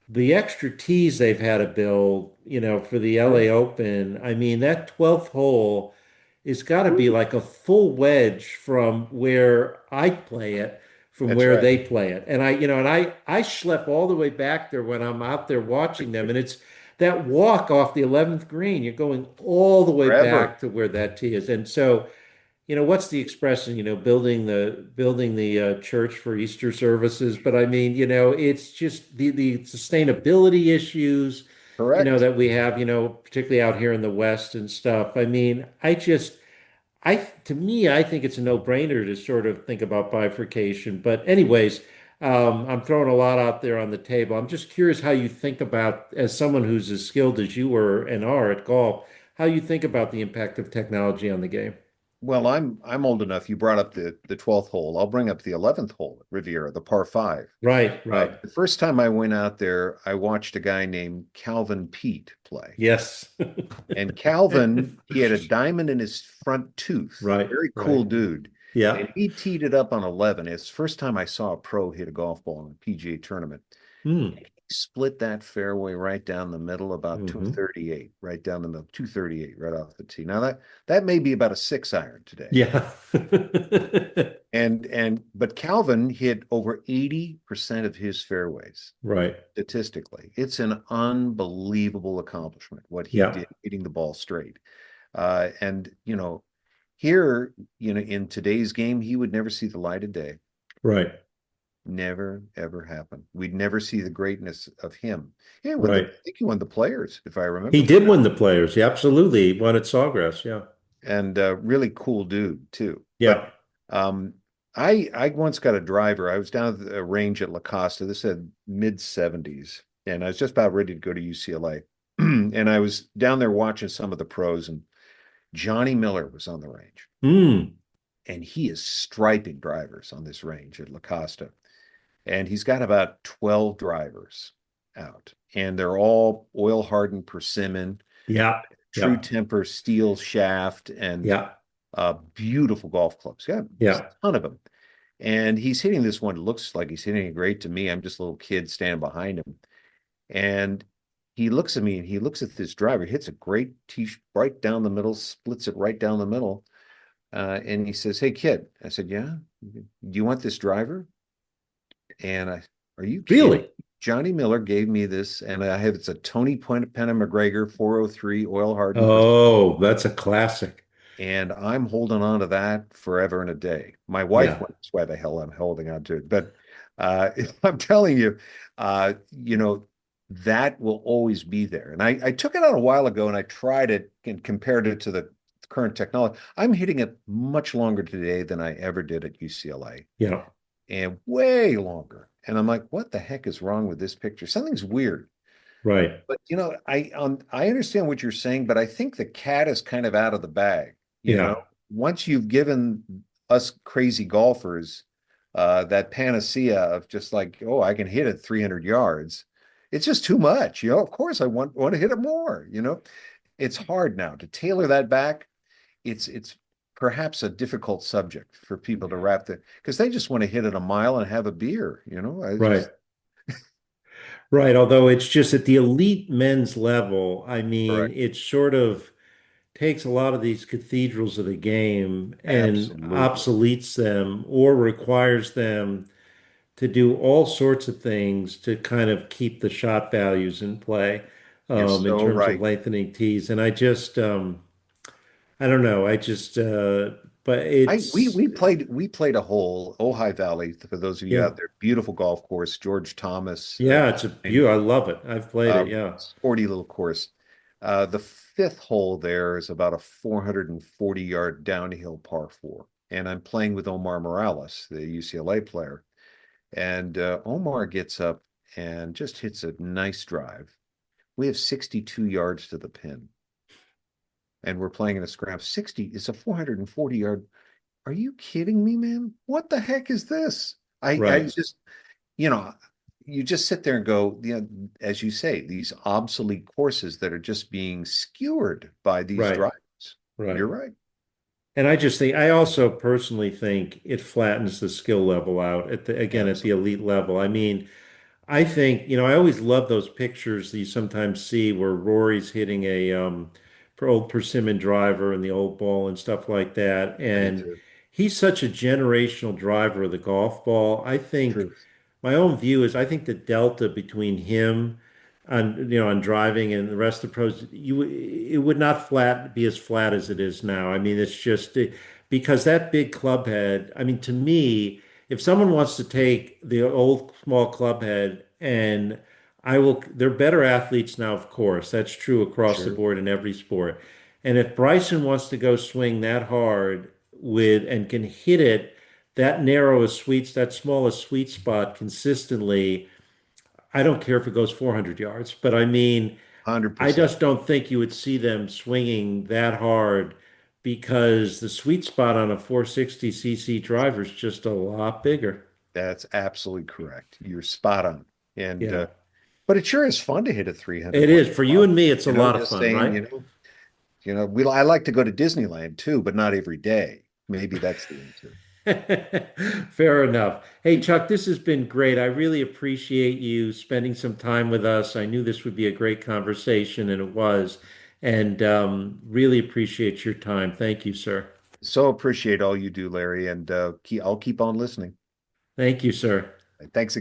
the extra tees they've had to build, for the Sure. LA Open, I mean, that 12th hole is got to be Woo. like a full wedge from where I play it, from That's where right. they play it. And I schlep all the way back there when I'm out there watching them. And that walk off the 11th green, you're going all the way Forever. back to where that tee is. And so, what's the expression, building the church for Easter services. But I mean, it's just the sustainability issues, Correct. that we have, particularly out here in the West and stuff. I mean, to me, I think it's a no-brainer to sort of think about bifurcation. But anyways, I'm throwing a lot out there on the table. I'm just curious how you think about, as someone who's as skilled as you were and are at golf, how you think about the impact of technology on the game. Well, I'm old enough. You brought up the 12th hole. I'll bring up the 11th hole at Riviera, the par five. Right, right. The first time I went out there, I watched a guy named Calvin Pete play. Yes. And Calvin, he had a diamond in his front tooth. Right, Very right. cool dude. Yeah. And he teed it up on 11. It's the first time I saw a pro hit a golf ball in a PGA tournament. Hmm. He split that fairway right down the middle, about Hmm. 238, right down the middle, 238 right off the tee. Now that may be about a 6 iron today. Yeah. And but Calvin hit over 80% of his fairways Right. statistically. It's an unbelievable accomplishment what he Yeah. did hitting the ball straight. And here, in today's game, he would never see the light of day. Right. Never, ever happen. We'd never see the greatness of him. Yeah, I Right. think he won the Players, if I He remember did correctly. win the players. Yeah, absolutely. He won at Sawgrass. Yeah. And really cool dude too. But Yeah. um, I once got a driver. I was down at the range at La Costa. This said mid 70s, and I was just about ready to go to UCLA. And I was down there watching some of the pros, and Johnny Miller was on the range, Hmm. and he is striping drivers on this range at La Costa. And he's got about 12 drivers out, and they're all oil hardened persimmon, Yeah. true Yeah. temper steel shaft, and Yeah. beautiful golf clubs. Yeah, just Yeah. a ton of them. And he's hitting this one. It looks like he's hitting it great to me. I'm just a little kid standing behind him. And he looks at me and he looks at this driver, hits a great tee right down the middle, splits it right down the middle. And he says, "Hey, kid." I said, "Yeah. Do you want this driver?" And are you kidding? Really? Johnny Miller gave me this, and it's a Tony Penna McGregor 403 oil hardened, Oh, that's a classic. and I'm holding on to that forever and a day. My wife Yeah. wonders why the hell I'm holding on to it, but I'm telling you, that will always be there. And I took it out a while ago, and I tried it and compared it to the current technology. I'm hitting it much longer today than I ever did at UCLA, Yeah. and way longer. And I'm like, what the heck is wrong with this picture? Something's weird. Right. But I understand what you're saying, but I think the cat is kind of out of the bag. You know, Yeah. once you've given us crazy golfers that panacea of just like, oh, I can hit it 300 yards, it's just too much. Of course, I want to hit it more. It's hard now to tailor that back. It's perhaps a difficult subject for people to wrap the because they just want to hit it a mile and have a beer. I Right. just Right. Although it's just at the elite men's level, I mean, correct. it sort of takes a lot of these cathedrals of the game and Absolutely. obsoletes them or requires them to do all sorts of things to kind of keep the shot values in play, You're in so terms of right. lengthening tees. And I don't know. But I we it's, we played we played a hole, Ojai Valley, for those of you yeah, out there. Beautiful golf course, George Thomas yeah, it's a designed, I love it. I've played it. Yeah. sporty little course. The fifth hole there is about a 440-yard downhill par four. And I'm playing with Omar Morales, the UCLA player. And Omar gets up and just hits a nice drive. We have 62 yards to the pin, and we're playing in a scramble. 60 is a 440-yard. Are you kidding me, man? What the heck is this? I Right. just, you know, you just sit there and go, as you say, these obsolete courses that are just being skewered by these Right. drivers. Right. You're right. And I also personally think it flattens the skill level out again, at the Absolutely. elite level. I mean, I think, I always love those pictures that you sometimes see where Rory's hitting a for old persimmon driver and the old ball and stuff like that. I do And too. he's such a generational driver of the golf ball. I think Truth. my own view is I think the delta between him on driving and the rest of the pros, it would not be as flat as it is now. I mean, it's just because that big club head. I mean, to me, if someone wants to take the old small club head and they're better athletes now, of course. That's true across the Sure. board in every sport. And if Bryson wants to go swing that hard and can hit it that smallest sweet spot consistently, I don't care if it goes 400 yards, but I mean, I 100%. just don't think you would see them swinging that hard because the sweet spot on a 460 cc driver is just a lot bigger. That's absolutely correct. You're spot on. And Yeah, but it sure is fun to hit a 300 it once is. in For a you while. and me, it's a lot of Just fun, saying, right? we I like to go to Disneyland too, but not every day. Maybe that's the answer. Fair enough. Hey, Chuck, this has been great. I really appreciate you spending some time with us. I knew this would be a great conversation, and it was. And really appreciate your time. Thank you, sir. So appreciate all you do, Larry, and I'll keep on listening. Thank you, sir. Thanks again.